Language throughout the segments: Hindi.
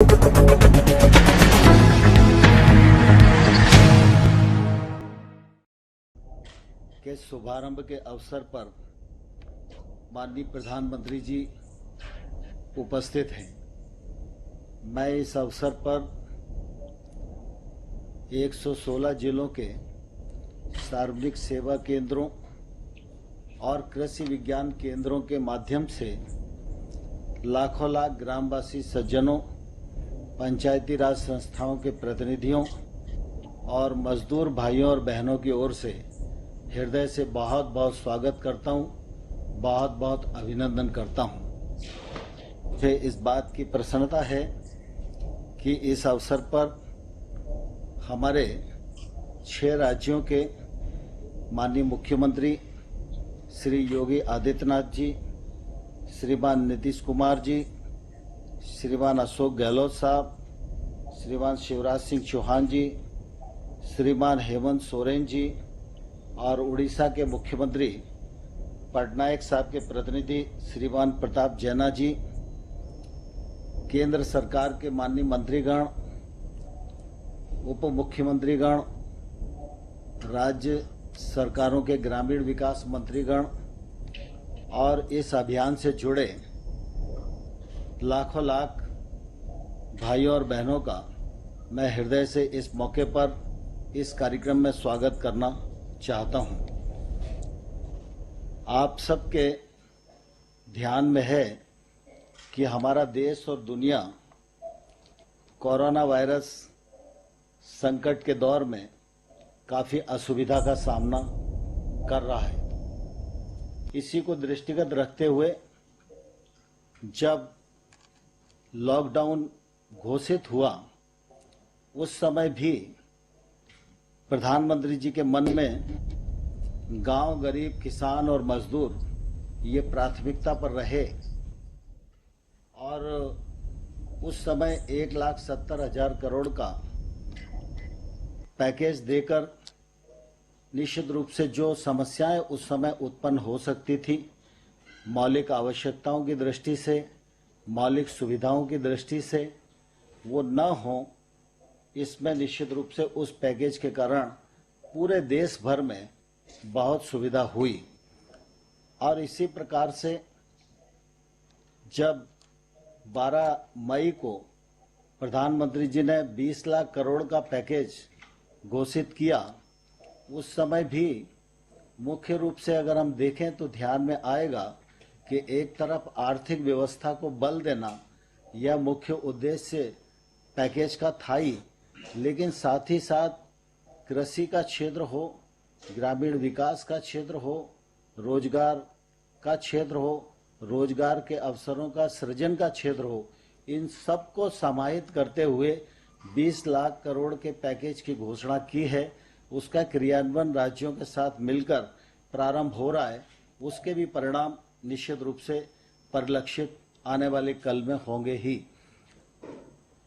के शुभारंभ के अवसर पर माननीय प्रधानमंत्री जी उपस्थित हैं। मैं इस अवसर पर 116 जिलों के सार्वजनिक सेवा केंद्रों और कृषि विज्ञान केंद्रों के माध्यम से लाखों लाख ग्रामवासी सज्जनों, पंचायती राज संस्थाओं के प्रतिनिधियों और मजदूर भाइयों और बहनों की ओर से हृदय से बहुत बहुत स्वागत करता हूं, बहुत बहुत अभिनंदन करता हूं। मुझे इस बात की प्रसन्नता है कि इस अवसर पर हमारे 6 राज्यों के माननीय मुख्यमंत्री श्री योगी आदित्यनाथ जी, श्रीमान नीतीश कुमार जी, श्रीमान अशोक गहलोत साहब, श्रीमान शिवराज सिंह चौहान जी, श्रीमान हेमंत सोरेन जी और उड़ीसा के मुख्यमंत्री पटनायक साहब के प्रतिनिधि श्रीमान प्रताप जैना जी, केंद्र सरकार के माननीय मंत्रीगण, उप मुख्यमंत्रीगण, राज्य सरकारों के ग्रामीण विकास मंत्रीगण और इस अभियान से जुड़े लाखों लाख भाइयों और बहनों का मैं हृदय से इस मौके पर इस कार्यक्रम में स्वागत करना चाहता हूं। आप सबके ध्यान में है कि हमारा देश और दुनिया कोरोना वायरस संकट के दौर में काफी असुविधा का सामना कर रहा है। इसी को दृष्टिगत रखते हुए जब लॉकडाउन घोषित हुआ उस समय भी प्रधानमंत्री जी के मन में गांव, गरीब, किसान और मजदूर ये प्राथमिकता पर रहे और उस समय 1,70,000 करोड़ का पैकेज देकर निश्चित रूप से जो समस्याएं उस समय उत्पन्न हो सकती थी, मौलिक आवश्यकताओं की दृष्टि से, मौलिक सुविधाओं की दृष्टि से, वो न हो, इसमें निश्चित रूप से उस पैकेज के कारण पूरे देश भर में बहुत सुविधा हुई। और इसी प्रकार से जब 12 मई को प्रधानमंत्री जी ने 20 लाख करोड़ का पैकेज घोषित किया, उस समय भी मुख्य रूप से अगर हम देखें तो ध्यान में आएगा कि एक तरफ आर्थिक व्यवस्था को बल देना यह मुख्य उद्देश्य पैकेज का था ही, लेकिन साथ ही साथ कृषि का क्षेत्र हो, ग्रामीण विकास का क्षेत्र हो, रोजगार का क्षेत्र हो, रोजगार के अवसरों का सृजन का क्षेत्र हो, इन सब को समाहित करते हुए 20 लाख करोड़ के पैकेज की घोषणा की है। उसका क्रियान्वयन राज्यों के साथ मिलकर प्रारंभ हो रहा है। उसके भी परिणाम निश्चित रूप से परिलक्षित आने वाले कल में होंगे ही।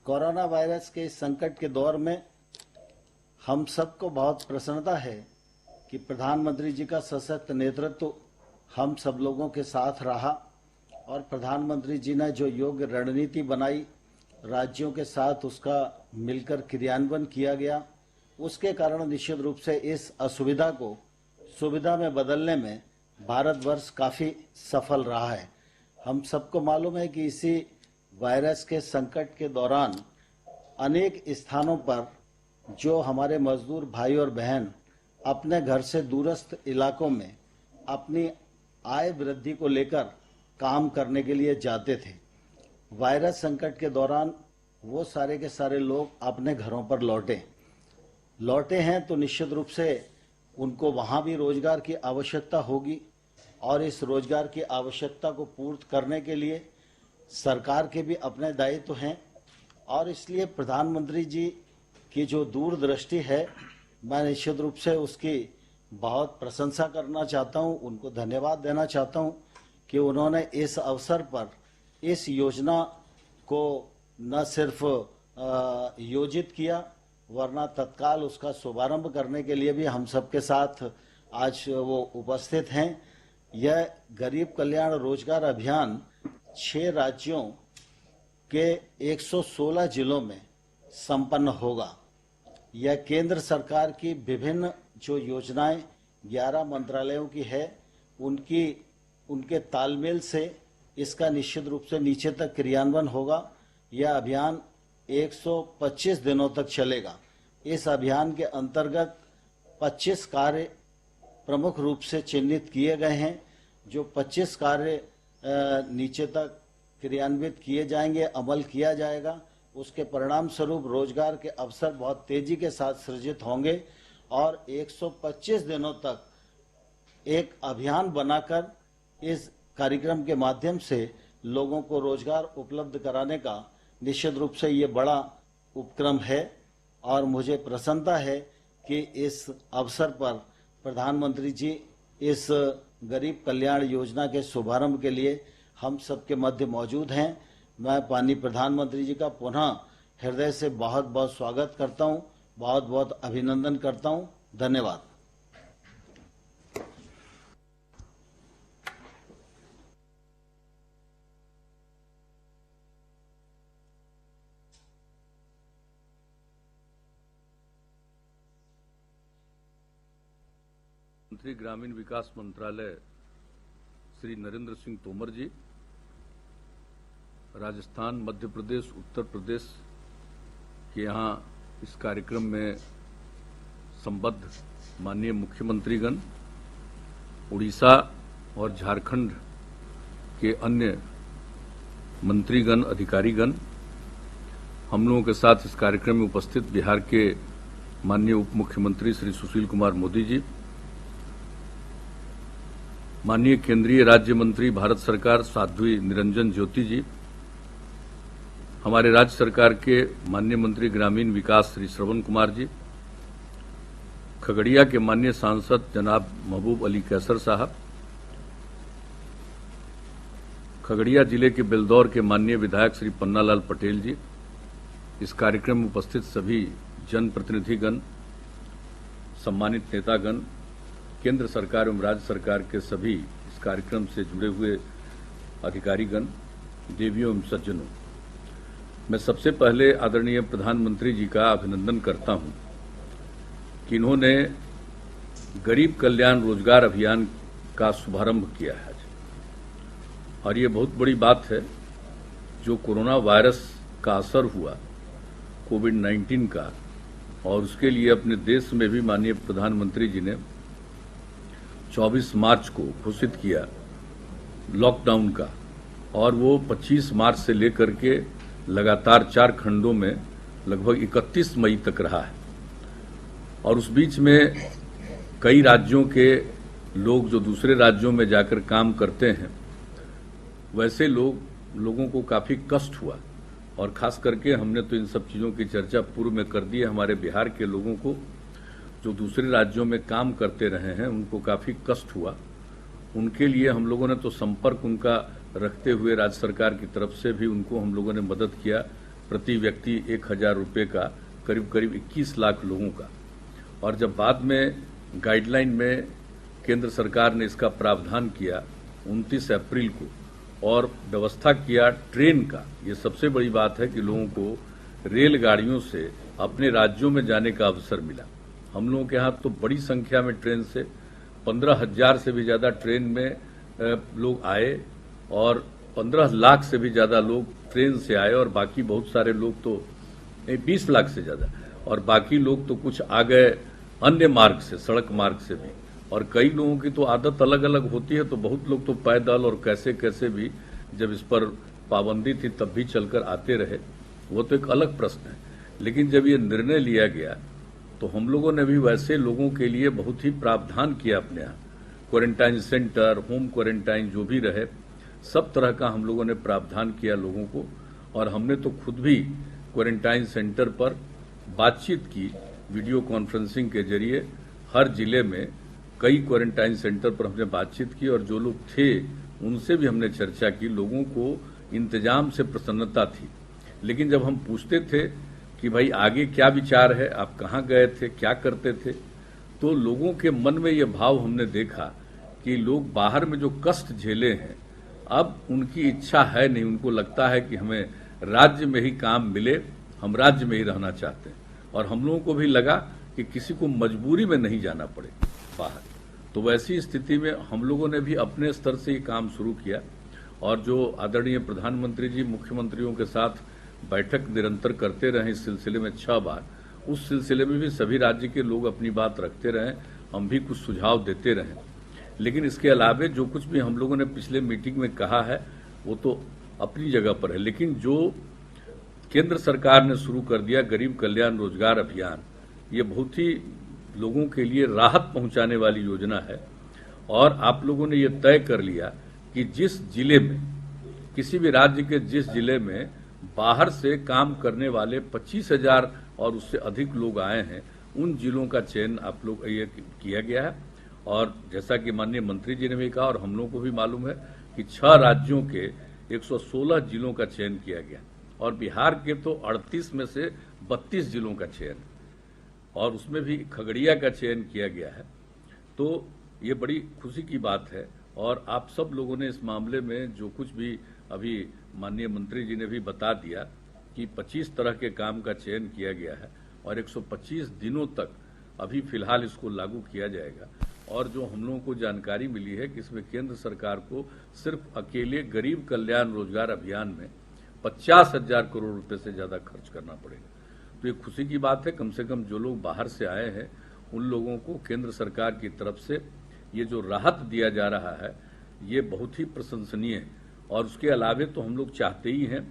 कोरोना वायरस के इस संकट के दौर में हम सबको बहुत प्रसन्नता है कि प्रधानमंत्री जी का सशक्त नेतृत्व हम सब लोगों के साथ रहा और प्रधानमंत्री जी ने जो योग्य रणनीति बनाई, राज्यों के साथ उसका मिलकर क्रियान्वयन किया गया, उसके कारण निश्चित रूप से इस असुविधा को सुविधा में बदलने में भारतवर्ष काफी सफल रहा है। हम सबको मालूम है कि इसी वायरस के संकट के दौरान अनेक स्थानों पर जो हमारे मजदूर भाई और बहन अपने घर से दूरस्थ इलाकों में अपनी आय वृद्धि को लेकर काम करने के लिए जाते थे, वायरस संकट के दौरान वो सारे के सारे लोग अपने घरों पर लौटे हैं तो निश्चित रूप से उनको वहां भी रोजगार की आवश्यकता होगी और इस रोजगार की आवश्यकता को पूर्ण करने के लिए सरकार के भी अपने दायित्व हैं और इसलिए प्रधानमंत्री जी की जो दूरदृष्टि है, मैं निश्चित रूप से उसकी बहुत प्रशंसा करना चाहता हूं, उनको धन्यवाद देना चाहता हूं कि उन्होंने इस अवसर पर इस योजना को न सिर्फ योजित किया वरना तत्काल उसका शुभारंभ करने के लिए भी हम सबके साथ आज वो उपस्थित हैं। यह गरीब कल्याण रोजगार अभियान 6 राज्यों के 116 जिलों में संपन्न होगा। यह केंद्र सरकार की विभिन्न जो योजनाएं 11 मंत्रालयों की है उनके तालमेल से इसका निश्चित रूप से नीचे तक क्रियान्वयन होगा। यह अभियान 125 दिनों तक चलेगा। इस अभियान के अंतर्गत 25 कार्य प्रमुख रूप से चिन्हित किए गए हैं। जो 25 कार्य नीचे तक क्रियान्वित किए जाएंगे, अमल किया जाएगा, उसके परिणाम स्वरूप रोजगार के अवसर बहुत तेजी के साथ सृजित होंगे और 125 दिनों तक एक अभियान बनाकर इस कार्यक्रम के माध्यम से लोगों को रोजगार उपलब्ध कराने का निश्चित रूप से ये बड़ा उपक्रम है। और मुझे प्रसन्नता है कि इस अवसर पर प्रधानमंत्री जी इस गरीब कल्याण योजना के शुभारंभ के लिए हम सबके मध्य मौजूद हैं। मैं माननीय प्रधानमंत्री जी का पुनः हृदय से बहुत बहुत स्वागत करता हूं, बहुत बहुत अभिनंदन करता हूं। धन्यवाद। मंत्री ग्रामीण विकास मंत्रालय श्री नरेंद्र सिंह तोमर जी, राजस्थान, मध्य प्रदेश, उत्तर प्रदेश के यहाँ इस कार्यक्रम में संबद्ध माननीय मुख्यमंत्रीगण, उड़ीसा और झारखंड के अन्य मंत्रीगण, अधिकारीगण, हम लोगों के साथ इस कार्यक्रम में उपस्थित बिहार के माननीय उप मुख्यमंत्री श्री सुशील कुमार मोदी जी, माननीय केंद्रीय राज्य मंत्री भारत सरकार साध्वी निरंजन ज्योति जी, हमारे राज्य सरकार के माननीय मंत्री ग्रामीण विकास श्री श्रवण कुमार जी, खगड़िया के माननीय सांसद जनाब महबूब अली कैसर साहब, खगड़िया जिले के बेलदौर के माननीय विधायक श्री पन्नालाल पटेल जी, इस कार्यक्रम में उपस्थित सभी जनप्रतिनिधिगण, सम्मानित नेतागण, केंद्र सरकार एवं राज्य सरकार के सभी इस कार्यक्रम से जुड़े हुए अधिकारीगण, देवियों एवं सज्जनों, मैं सबसे पहले आदरणीय प्रधानमंत्री जी का अभिनंदन करता हूं कि इन्होंने गरीब कल्याण रोजगार अभियान का शुभारंभ किया है। और ये बहुत बड़ी बात है। जो कोरोना वायरस का असर हुआ कोविड-19 का, और उसके लिए अपने देश में भी माननीय प्रधानमंत्री जी ने 24 मार्च को घोषित किया लॉकडाउन का, और वो 25 मार्च से लेकर के लगातार 4 खंडों में लगभग 31 मई तक रहा है। और उस बीच में कई राज्यों के लोग जो दूसरे राज्यों में जाकर काम करते हैं, वैसे लोगों को काफी कष्ट हुआ। और खास करके हमने तो इन सब चीजों की चर्चा पूर्व में कर दी है। हमारे बिहार के लोगों को जो दूसरे राज्यों में काम करते रहे हैं, उनको काफी कष्ट हुआ। उनके लिए हम लोगों ने तो संपर्क उनका रखते हुए राज्य सरकार की तरफ से भी उनको हम लोगों ने मदद किया। प्रति व्यक्ति 1000 रुपये का करीब करीब 21 लाख लोगों का। और जब बाद में गाइडलाइन में केंद्र सरकार ने इसका प्रावधान किया 29 अप्रैल को, और व्यवस्था किया ट्रेन का, ये सबसे बड़ी बात है कि लोगों को रेलगाड़ियों से अपने राज्यों में जाने का अवसर मिला। हम लोगों के यहाँ तो बड़ी संख्या में ट्रेन से 15,000 से भी ज्यादा ट्रेन में लोग आए, और 15 लाख से भी ज्यादा लोग ट्रेन से आए, और बाकी बहुत सारे लोग तो 20 लाख से ज्यादा, और बाकी लोग तो कुछ आ गए अन्य मार्ग से, सड़क मार्ग से भी। और कई लोगों की तो आदत अलग अलग होती है, तो बहुत लोग तो पैदल और कैसे कैसे भी, जब इस पर पाबंदी थी तब भी चलकर आते रहे, वो तो एक अलग प्रश्न है। लेकिन जब ये निर्णय लिया गया तो हम लोगों ने भी वैसे लोगों के लिए बहुत ही प्रावधान किया अपने यहाँ। क्वारंटाइन सेंटर, होम क्वारंटाइन जो भी रहे, सब तरह का हम लोगों ने प्रावधान किया लोगों को। और हमने तो खुद भी क्वारंटाइन सेंटर पर बातचीत की, वीडियो कॉन्फ्रेंसिंग के जरिए हर जिले में कई क्वारंटाइन सेंटर पर हमने बातचीत की, और जो लोग थे उनसे भी हमने चर्चा की। लोगों को इंतजाम से प्रसन्नता थी। लेकिन जब हम पूछते थे कि भाई आगे क्या विचार है, आप कहाँ गए थे, क्या करते थे, तो लोगों के मन में ये भाव हमने देखा कि लोग बाहर में जो कष्ट झेले हैं, अब उनकी इच्छा है नहीं। उनको लगता है कि हमें राज्य में ही काम मिले, हम राज्य में ही रहना चाहते हैं। और हम लोगों को भी लगा कि किसी को मजबूरी में नहीं जाना पड़े बाहर। तो वैसी स्थिति में हम लोगों ने भी अपने स्तर से ये काम शुरू किया। और जो आदरणीय प्रधानमंत्री जी मुख्यमंत्रियों के साथ बैठक निरंतर करते रहे इस सिलसिले में 6 बार, उस सिलसिले में भी सभी राज्य के लोग अपनी बात रखते रहे, हम भी कुछ सुझाव देते रहे। लेकिन इसके अलावे जो कुछ भी हम लोगों ने पिछले मीटिंग में कहा है वो तो अपनी जगह पर है। लेकिन जो केंद्र सरकार ने शुरू कर दिया गरीब कल्याण रोजगार अभियान, ये बहुत ही लोगों के लिए राहत पहुंचाने वाली योजना है। और आप लोगों ने ये तय कर लिया कि जिस जिले में, किसी भी राज्य के जिस जिले में बाहर से काम करने वाले 25,000 और उससे अधिक लोग आए हैं, उन जिलों का चयन आप लोग ये किया गया है। और जैसा कि माननीय मंत्री जी ने भी कहा और हम लोगों को भी मालूम है कि 6 राज्यों के 116 जिलों का चयन किया गया और बिहार के तो 38 में से 32 जिलों का चयन, और उसमें भी खगड़िया का चयन किया गया है। तो ये बड़ी खुशी की बात है। और आप सब लोगों ने इस मामले में जो कुछ भी अभी माननीय मंत्री जी ने भी बता दिया कि 25 तरह के काम का चयन किया गया है और 125 दिनों तक अभी फिलहाल इसको लागू किया जाएगा। और जो हम लोगों को जानकारी मिली है कि इसमें केंद्र सरकार को सिर्फ अकेले गरीब कल्याण रोजगार अभियान में 50,000 करोड़ रुपए से ज्यादा खर्च करना पड़ेगा। तो ये खुशी की बात है। कम से कम जो लोग बाहर से आए हैं उन लोगों को केंद्र सरकार की तरफ से ये जो राहत दिया जा रहा है ये बहुत ही प्रशंसनीय है। और उसके अलावे तो हम लोग चाहते ही हैं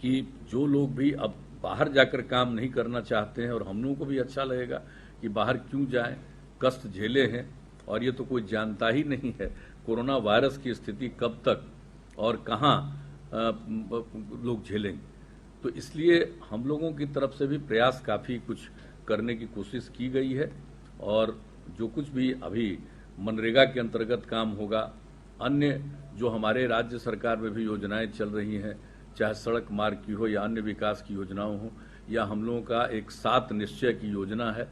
कि जो लोग भी अब बाहर जाकर काम नहीं करना चाहते हैं, और हम लोगों को भी अच्छा लगेगा कि बाहर क्यों जाएं, कष्ट झेले हैं और ये तो कोई जानता ही नहीं है कोरोना वायरस की स्थिति कब तक और कहां लोग झेलेंगे। तो इसलिए हम लोगों की तरफ से भी प्रयास काफी कुछ करने की कोशिश की गई है। और जो कुछ भी अभी मनरेगा के अंतर्गत काम होगा, अन्य जो हमारे राज्य सरकार में भी योजनाएं चल रही हैं, चाहे सड़क मार्ग की हो या अन्य विकास की योजनाओं हो, या हम लोगों का एक 7 निश्चय की योजना है,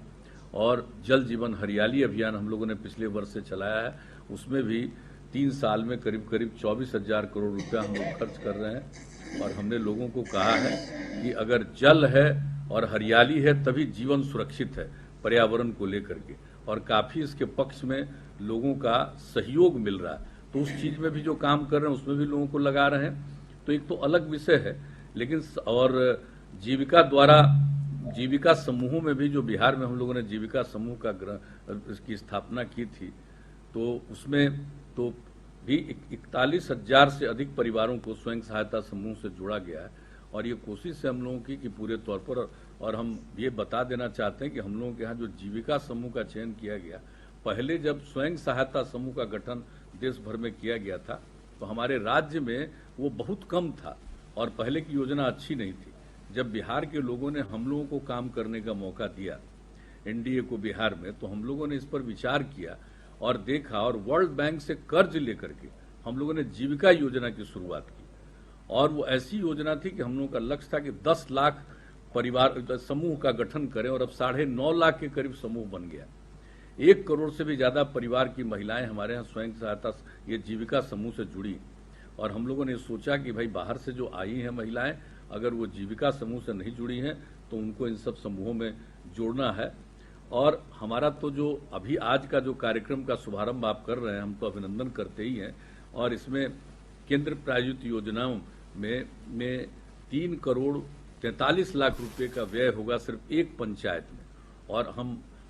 और जल जीवन हरियाली अभियान हम लोगों ने पिछले वर्ष से चलाया है, उसमें भी 3 साल में करीब 24,000 करोड़ रुपया हम लोग खर्च कर रहे हैं। और हमने लोगों को कहा है कि अगर जल है और हरियाली है तभी जीवन सुरक्षित है पर्यावरण को लेकर के, और काफी इसके पक्ष में लोगों का सहयोग मिल रहा है। तो उस चीज में भी जो काम कर रहे हैं उसमें भी लोगों को लगा रहे हैं। तो एक तो अलग विषय है, लेकिन और जीविका द्वारा जीविका समूहों में भी जो बिहार में हम लोगों ने जीविका समूह का इसकी स्थापना की थी, तो उसमें तो भी 41,000 से अधिक परिवारों को स्वयं सहायता समूह से जोड़ा गया है। और ये कोशिश है हम लोगों की कि पूरे तौर पर, और हम ये बता देना चाहते हैं कि हम लोगों के यहाँ जो जीविका समूह का चयन किया गया, पहले जब स्वयं सहायता समूह का गठन देश भर में किया गया था तो हमारे राज्य में वो बहुत कम था और पहले की योजना अच्छी नहीं थी। जब बिहार के लोगों ने हम लोगों को काम करने का मौका दिया एनडीए को बिहार में, तो हम लोगों ने इस पर विचार किया और देखा, और वर्ल्ड बैंक से कर्ज लेकर के हम लोगों ने जीविका योजना की शुरुआत की। और वो ऐसी योजना थी कि हम लोगों का लक्ष्य था कि 10 लाख परिवार समूह का गठन करें, और अब 9.5 लाख के करीब समूह बन गया। 1 करोड़ से भी ज्यादा परिवार की महिलाएं हमारे यहाँ स्वयं सहायता ये जीविका समूह से जुड़ी। और हम लोगों ने सोचा कि भाई बाहर से जो आई हैं महिलाएं, अगर वो जीविका समूह से नहीं जुड़ी हैं तो उनको इन सब समूहों में जोड़ना है। और हमारा तो जो अभी आज का जो कार्यक्रम का शुभारंभ आप कर रहे हैं, हम तो अभिनंदन करते ही हैं। और इसमें केंद्र प्रायोजित योजनाओं में 3 करोड़ 43 लाख रुपए का व्यय होगा सिर्फ एक पंचायत में। और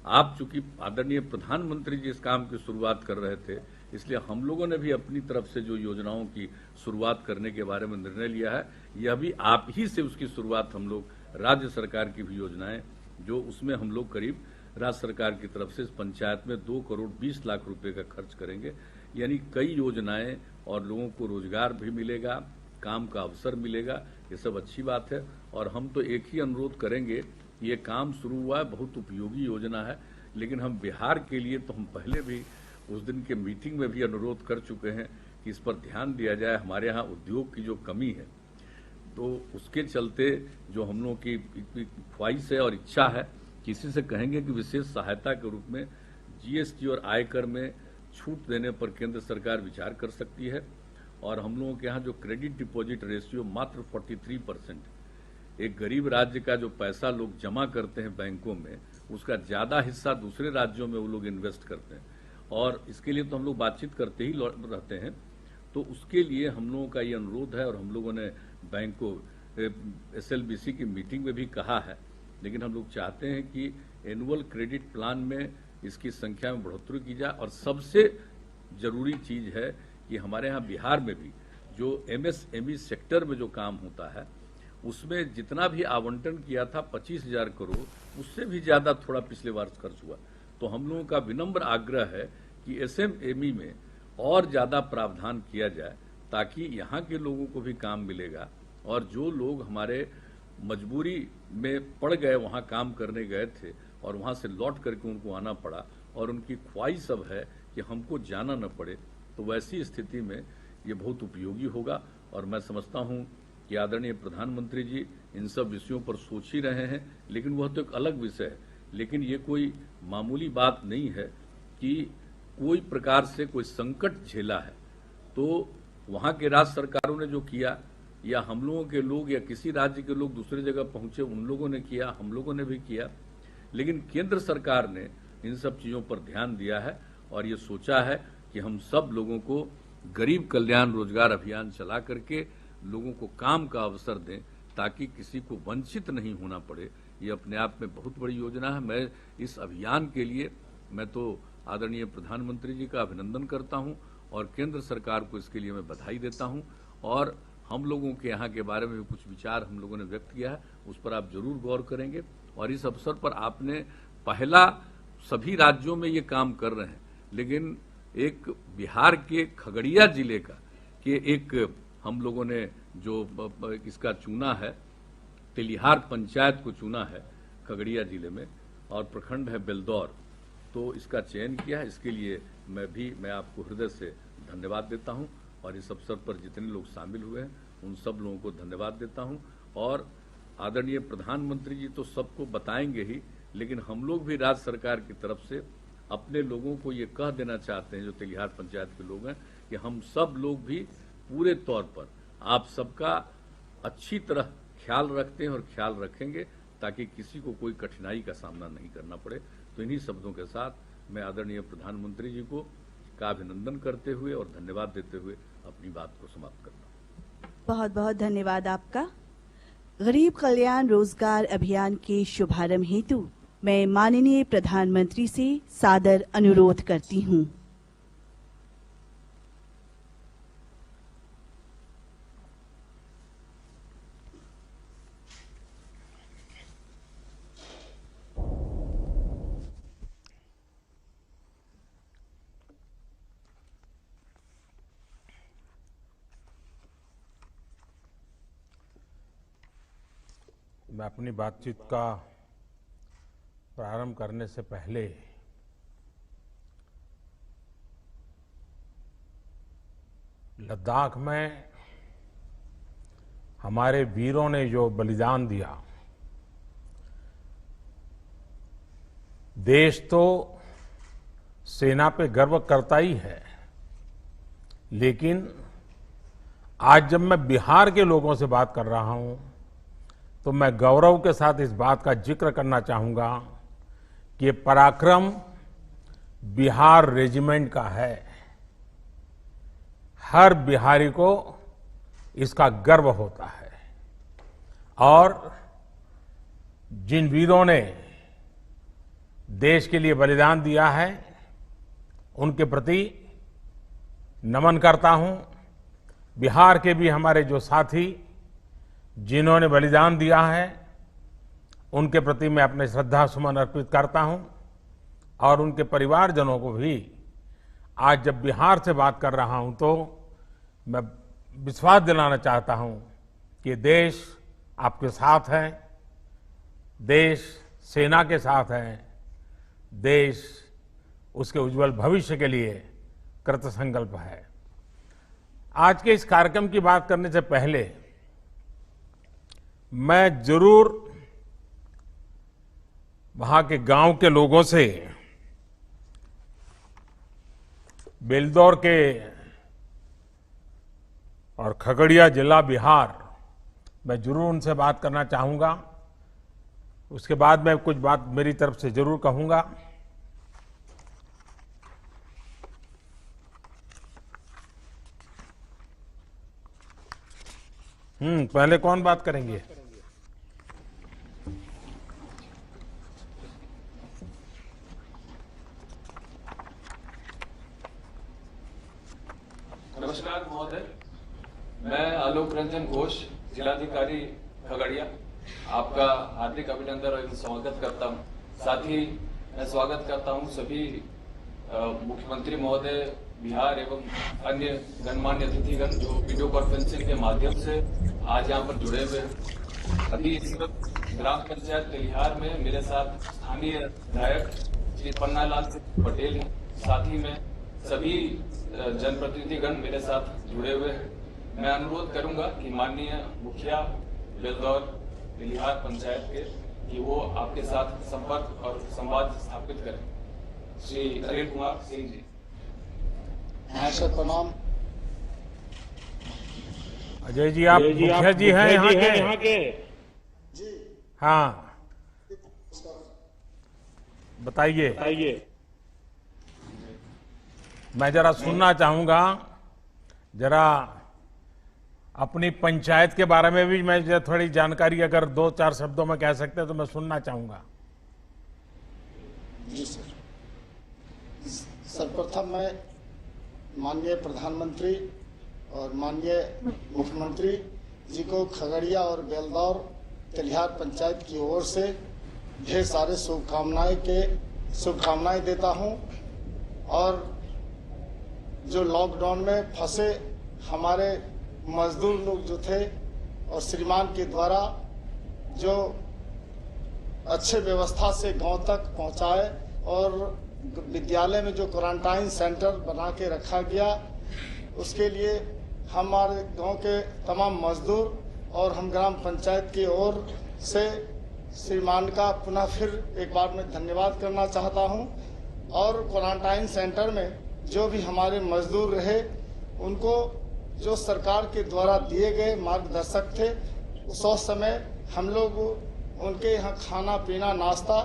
आप चूंकि आदरणीय प्रधानमंत्री जी इस काम की शुरुआत कर रहे थे, इसलिए हम लोगों ने भी अपनी तरफ से जो योजनाओं की शुरुआत करने के बारे में निर्णय लिया है। यह भी आप ही से उसकी शुरुआत हम लोग राज्य सरकार की भी योजनाएं, जो उसमें हम लोग करीब राज्य सरकार की तरफ से इस पंचायत में 2 करोड़ 20 लाख रुपए का खर्च करेंगे। यानी कई योजनाएं, और लोगों को रोजगार भी मिलेगा, काम का अवसर मिलेगा, ये सब अच्छी बात है। और हम तो एक ही अनुरोध करेंगे, ये काम शुरू हुआ है, बहुत उपयोगी योजना है, लेकिन हम बिहार के लिए तो हम पहले भी उस दिन के मीटिंग में भी अनुरोध कर चुके हैं कि इस पर ध्यान दिया जाए। हमारे यहाँ उद्योग की जो कमी है, तो उसके चलते जो हम लोगों की ख्वाहिश है और इच्छा है, किसी से कहेंगे कि विशेष सहायता के रूप में जीएसटी और आयकर में छूट देने पर केंद्र सरकार विचार कर सकती है। और हम लोगों के यहाँ जो क्रेडिट डिपॉजिट रेशियो मात्र 43%। एक गरीब राज्य का जो पैसा लोग जमा करते हैं बैंकों में, उसका ज्यादा हिस्सा दूसरे राज्यों में वो लोग इन्वेस्ट करते हैं। और इसके लिए तो हम लोग बातचीत करते ही रहते हैं। तो उसके लिए हम लोगों का ये अनुरोध है, और हम लोगों ने बैंक को SLBC की मीटिंग में भी कहा है। लेकिन हम लोग चाहते हैं कि एनुअल क्रेडिट प्लान में इसकी संख्या में बढ़ोतरी की जाए। और सबसे जरूरी चीज है कि हमारे यहाँ बिहार में भी जो MSME सेक्टर में जो काम होता है, उसमें जितना भी आवंटन किया था 25,000 करोड़, उससे भी ज्यादा थोड़ा पिछले वर्ष खर्च हुआ। तो हम लोगों का विनम्र आग्रह है कि SME में और ज्यादा प्रावधान किया जाए, ताकि यहाँ के लोगों को भी काम मिलेगा। और जो लोग हमारे मजबूरी में पड़ गए, वहाँ काम करने गए थे और वहाँ से लौट करके उनको आना पड़ा, और उनकी ख्वाहिश अब है कि हमको जाना न पड़े, तो वैसी स्थिति में ये बहुत उपयोगी होगा। और मैं समझता हूँ कि आदरणीय प्रधानमंत्री जी इन सब विषयों पर सोच ही रहे हैं। लेकिन वह तो एक अलग विषय है। लेकिन ये कोई मामूली बात नहीं है कि कोई प्रकार से कोई संकट झेला है तो वहां के राज्य सरकारों ने जो किया, या हम लोगों के लोग या किसी राज्य के लोग दूसरी जगह पहुंचे, उन लोगों ने किया, हम लोगों ने भी किया। लेकिन केंद्र सरकार ने इन सब चीजों पर ध्यान दिया है और ये सोचा है कि हम सब लोगों को गरीब कल्याण रोजगार अभियान चला करके लोगों को काम का अवसर दें, ताकि किसी को वंचित नहीं होना पड़े। ये अपने आप में बहुत बड़ी योजना है। मैं इस अभियान के लिए मैं तो आदरणीय प्रधानमंत्री जी का अभिनंदन करता हूं और केंद्र सरकार को इसके लिए मैं बधाई देता हूं। और हम लोगों के यहाँ के बारे में भी कुछ विचार हम लोगों ने व्यक्त किया है, उस पर आप जरूर गौर करेंगे। और इस अवसर पर आपने पहला, सभी राज्यों में ये काम कर रहे हैं, लेकिन एक बिहार के खगड़िया जिले का कि एक हम लोगों ने जो इसका चुना है, तेलिहार पंचायत को चुना है खगड़िया जिले में, और प्रखंड है बेलदौर, तो इसका चयन किया है। इसके लिए मैं आपको हृदय से धन्यवाद देता हूं। और इस अवसर पर जितने लोग शामिल हुए हैं उन सब लोगों को धन्यवाद देता हूं। और आदरणीय प्रधानमंत्री जी तो सबको बताएंगे ही, लेकिन हम लोग भी राज्य सरकार की तरफ से अपने लोगों को ये कह देना चाहते हैं, जो तेलिहार पंचायत के लोग हैं, कि हम सब लोग भी पूरे तौर पर आप सबका अच्छी तरह ख्याल रखते हैं और ख्याल रखेंगे, ताकि किसी को कोई कठिनाई का सामना नहीं करना पड़े। तो इन्हीं शब्दों के साथ मैं आदरणीय प्रधानमंत्री जी को का अभिनंदन करते हुए और धन्यवाद देते हुए अपनी बात को समाप्त करता हूं। बहुत बहुत धन्यवाद आपका। गरीब कल्याण रोजगार अभियान के शुभारंभ हेतु मैं माननीय प्रधानमंत्री से सादर अनुरोध करती हूं। मैं अपनी बातचीत का प्रारंभ करने से पहले लद्दाख में हमारे वीरों ने जो बलिदान दिया, देश तो सेना पे गर्व करता ही है, लेकिन आज जब मैं बिहार के लोगों से बात कर रहा हूं तो मैं गौरव के साथ इस बात का जिक्र करना चाहूंगा कि ये पराक्रम बिहार रेजिमेंट का है। हर बिहारी को इसका गर्व होता है और जिन वीरों ने देश के लिए बलिदान दिया है उनके प्रति नमन करता हूं। बिहार के भी हमारे जो साथी जिन्होंने बलिदान दिया है उनके प्रति मैं अपने श्रद्धा सुमन अर्पित करता हूं और उनके परिवारजनों को भी आज जब बिहार से बात कर रहा हूं तो मैं विश्वास दिलाना चाहता हूं कि देश आपके साथ है, देश सेना के साथ है, देश उसके उज्जवल भविष्य के लिए कृत संकल्प है। आज के इस कार्यक्रम की बात करने से पहले मैं जरूर वहां के गांव के लोगों से बेलदौर के और खगड़िया जिला बिहार, मैं जरूर उनसे बात करना चाहूंगा। उसके बाद मैं कुछ बात मेरी तरफ से जरूर कहूंगा। पहले कौन बात करेंगे? नमस्कार महोदय, मैं आलोक रंजन घोष, जिलाधिकारी खगड़िया, आपका हार्दिक अभिनंदन और स्वागत करता हूं। साथ ही मैं स्वागत करता हूं सभी मुख्यमंत्री महोदय बिहार एवं अन्य गणमान्य अतिथिगण जो वीडियो कॉन्फ्रेंसिंग के माध्यम से आज यहां पर जुड़े हुए हैं। अभी इस वक्त ग्राम पंचायत तेलिहार में मेरे साथ स्थानीय विधायक श्री पन्नालाल पटेल हैं। साथ ही में सभी जनप्रतिनिधिगण मेरे साथ जुड़े हुए हैं। मैं अनुरोध करूंगा कि माननीय मुखिया बेलदौर तेलिहार पंचायत के कि वो आपके साथ संपर्क और संवाद स्थापित करें। श्री अनिल कुमार सिंह जी। सर प्रणाम। अजय जी, आप मुखिया जी हैं यहाँ के? जी हाँ, बताइए। मैं जरा सुनना चाहूंगा, जरा अपनी पंचायत के बारे में भी मैं थोड़ी जानकारी अगर 2-4 शब्दों में कह सकते हैं तो मैं सुनना चाहूंगा। जी सर। सर्वप्रथम मैं माननीय प्रधानमंत्री और माननीय मुख्यमंत्री जी को खगड़िया और बेलदौर तेलिहार पंचायत की ओर से ढेर सारे शुभकामनाएं देता हूं। और जो लॉकडाउन में फंसे हमारे मजदूर लोग जो थे और श्रीमान के द्वारा जो अच्छे व्यवस्था से गांव तक पहुंचाए और विद्यालय में जो क्वारंटाइन सेंटर बना के रखा गया, उसके लिए हमारे गांव के तमाम मजदूर और हम ग्राम पंचायत की ओर से श्रीमान का पुनः फिर एक बार मैं धन्यवाद करना चाहता हूं। और क्वारंटाइन सेंटर में जो भी हमारे मजदूर रहे, उनको जो सरकार के द्वारा दिए गए मार्गदर्शक थे, उस समय हम लोग उनके यहाँ खाना पीना नाश्ता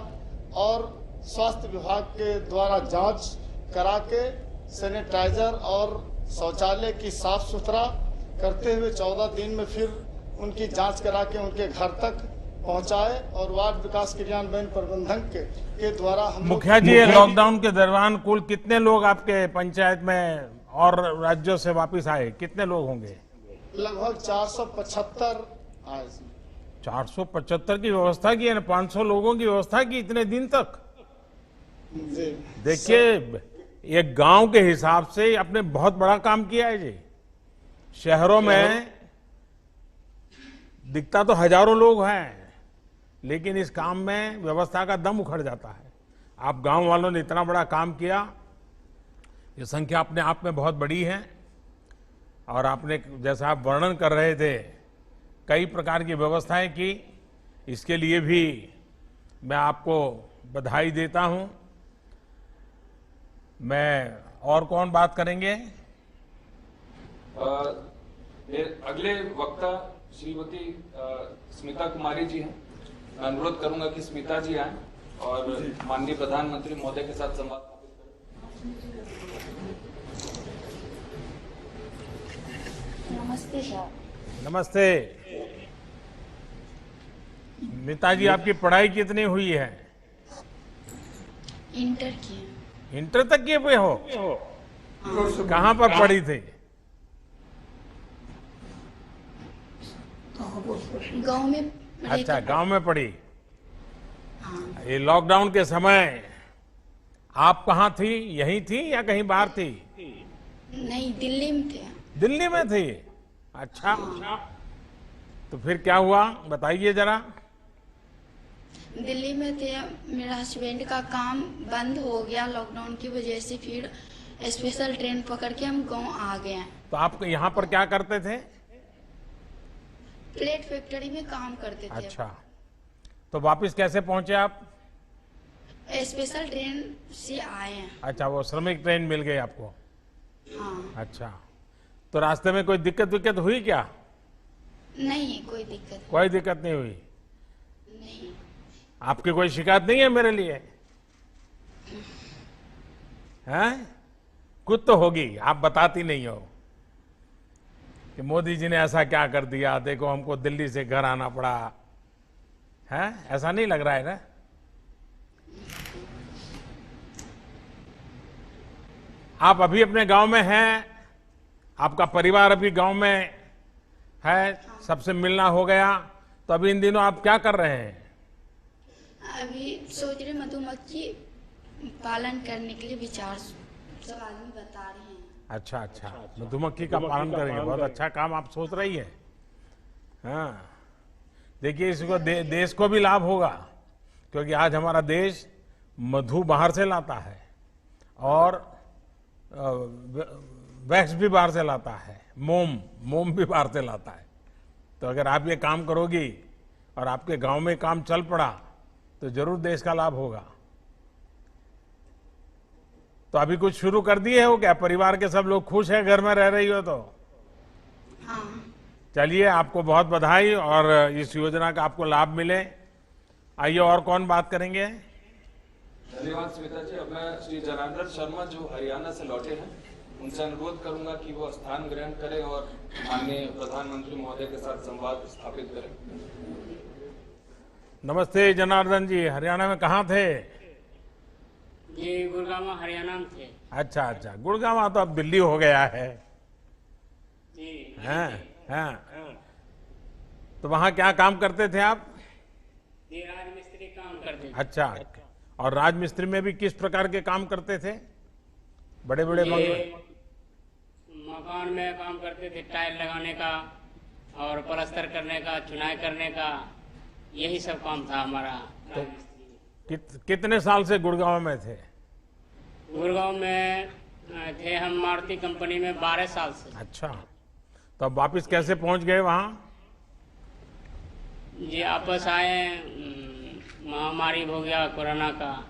और स्वास्थ्य विभाग के द्वारा जांच करा के सैनिटाइजर और शौचालय की साफ सुथरा करते हुए 14 दिन में फिर उनकी जांच करा के उनके घर तक पहुंचाए। और वार्ड विकास क्रियान्वयन प्रबंधक के द्वारा हम मुखिया जी, लॉकडाउन के दौरान कुल कितने लोग आपके पंचायत में और राज्यों से वापस आए? कितने लोग होंगे? लगभग 475 आए। 475 की व्यवस्था की है, 500 लोगों की व्यवस्था की इतने दिन तक। देखिए, एक गांव के हिसाब से आपने बहुत बड़ा काम किया है जी। शहरों में दिखता तो हजारों लोग हैं, लेकिन इस काम में व्यवस्था का दम उखड़ जाता है। आप गांव वालों ने इतना बड़ा काम किया, ये संख्या अपने आप में बहुत बड़ी है। और आपने जैसा आप वर्णन कर रहे थे, कई प्रकार की व्यवस्थाएं की, इसके लिए भी मैं आपको बधाई देता हूं। मैं और कौन बात करेंगे? अगले वक्ता श्रीमती स्मिता कुमारी जी हैं। मैं अनुरोध करूंगा कि स्मिता जी आएं और माननीय प्रधानमंत्री महोदय के साथ संवाद स्थापित करें। नमस्ते सर। नमस्ते। स्मिता जी, आपकी पढ़ाई कितनी हुई है? इंटर की। इंटर तक किए हुए हो? कहाँ पर पढ़ी थी? गांव में। अच्छा, गांव में पढ़ी। हाँ। ये लॉकडाउन के समय आप कहाँ थी? यहीं थी या कहीं बाहर थी? नहीं, दिल्ली में थे। दिल्ली में थी? अच्छा। तो फिर क्या हुआ, बताइए जरा। दिल्ली में थे, मेरा हस्बैंड का काम बंद हो गया लॉकडाउन की वजह से। फिर स्पेशल ट्रेन पकड़ के हम गांव आ गए। तो आप यहाँ पर क्या करते थे? प्लेट फैक्ट्री में काम करते थे। अच्छा, तो वापस कैसे पहुंचे आप? स्पेशल ट्रेन से आए हैं। अच्छा, वो श्रमिक ट्रेन मिल गई आपको? हाँ। अच्छा, तो रास्ते में कोई दिक्कत विक्कत हुई क्या? नहीं, कोई दिक्कत कोई दिक्कत नहीं हुई। नहीं। आपकी कोई शिकायत नहीं है मेरे लिए? हैं? कुछ तो होगी, आप बताती नहीं हो कि मोदी जी ने ऐसा क्या कर दिया, देखो हमको दिल्ली से घर आना पड़ा, है? ऐसा नहीं लग रहा है ना? आप अभी अपने गांव में हैं, आपका परिवार अभी गांव में है, सबसे मिलना हो गया, तो अभी इन दिनों आप क्या कर रहे हैं? अभी सोच रहे मधुमक्खी पालन करने के लिए विचार सब आदमी बता रहे हैं। अच्छा अच्छा, मधुमक्खी का पालन करेंगे, बहुत अच्छा काम आप सोच रही है। हाँ, देखिए इसको देश को भी लाभ होगा, क्योंकि आज हमारा देश मधु बाहर से लाता है और वैक्स भी बाहर से लाता है, मोम भी बाहर से लाता है। तो अगर आप ये काम करोगी और आपके गांव में काम चल पड़ा तो जरूर देश का लाभ होगा। तो अभी कुछ शुरू कर दिए हो क्या? परिवार के सब लोग खुश हैं, घर में रह रही हो तो? हाँ। चलिए, आपको बहुत बधाई और इस योजना का आपको लाभ मिले। आइए, और कौन बात करेंगे? धन्यवाद स्मिता जी। अब मैं श्री जनार्दन शर्मा जो हरियाणा से लौटे हैं उनसे अनुरोध करूंगा कि वो स्थान ग्रहण करें और माननीय प्रधानमंत्री महोदय के साथ संवाद स्थापित करें। नमस्ते जनार्दन जी, हरियाणा में कहाँ थे? ये गुड़गांव हरियाणा में थे। अच्छा अच्छा, गुड़गांव तो अब दिल्ली हो गया है। जी। हैं। तो वहाँ क्या काम करते थे आप? ये राजमिस्त्री काम करते थे। अच्छा, और राजमिस्त्री में भी किस प्रकार के काम करते थे? बड़े बड़े ये मकान में काम करते थे, टाइल लगाने का और प्लास्टर करने का, चुनाई करने का, यही सब काम था हमारा। तो कितने साल से गुड़गांव में थे? गुड़गांव में थे हम मारुति कंपनी में 12 साल से। अच्छा, तो अब वापिस कैसे पहुंच गए वहाँ? जी वापस आए, महामारी हो गया कोरोना का,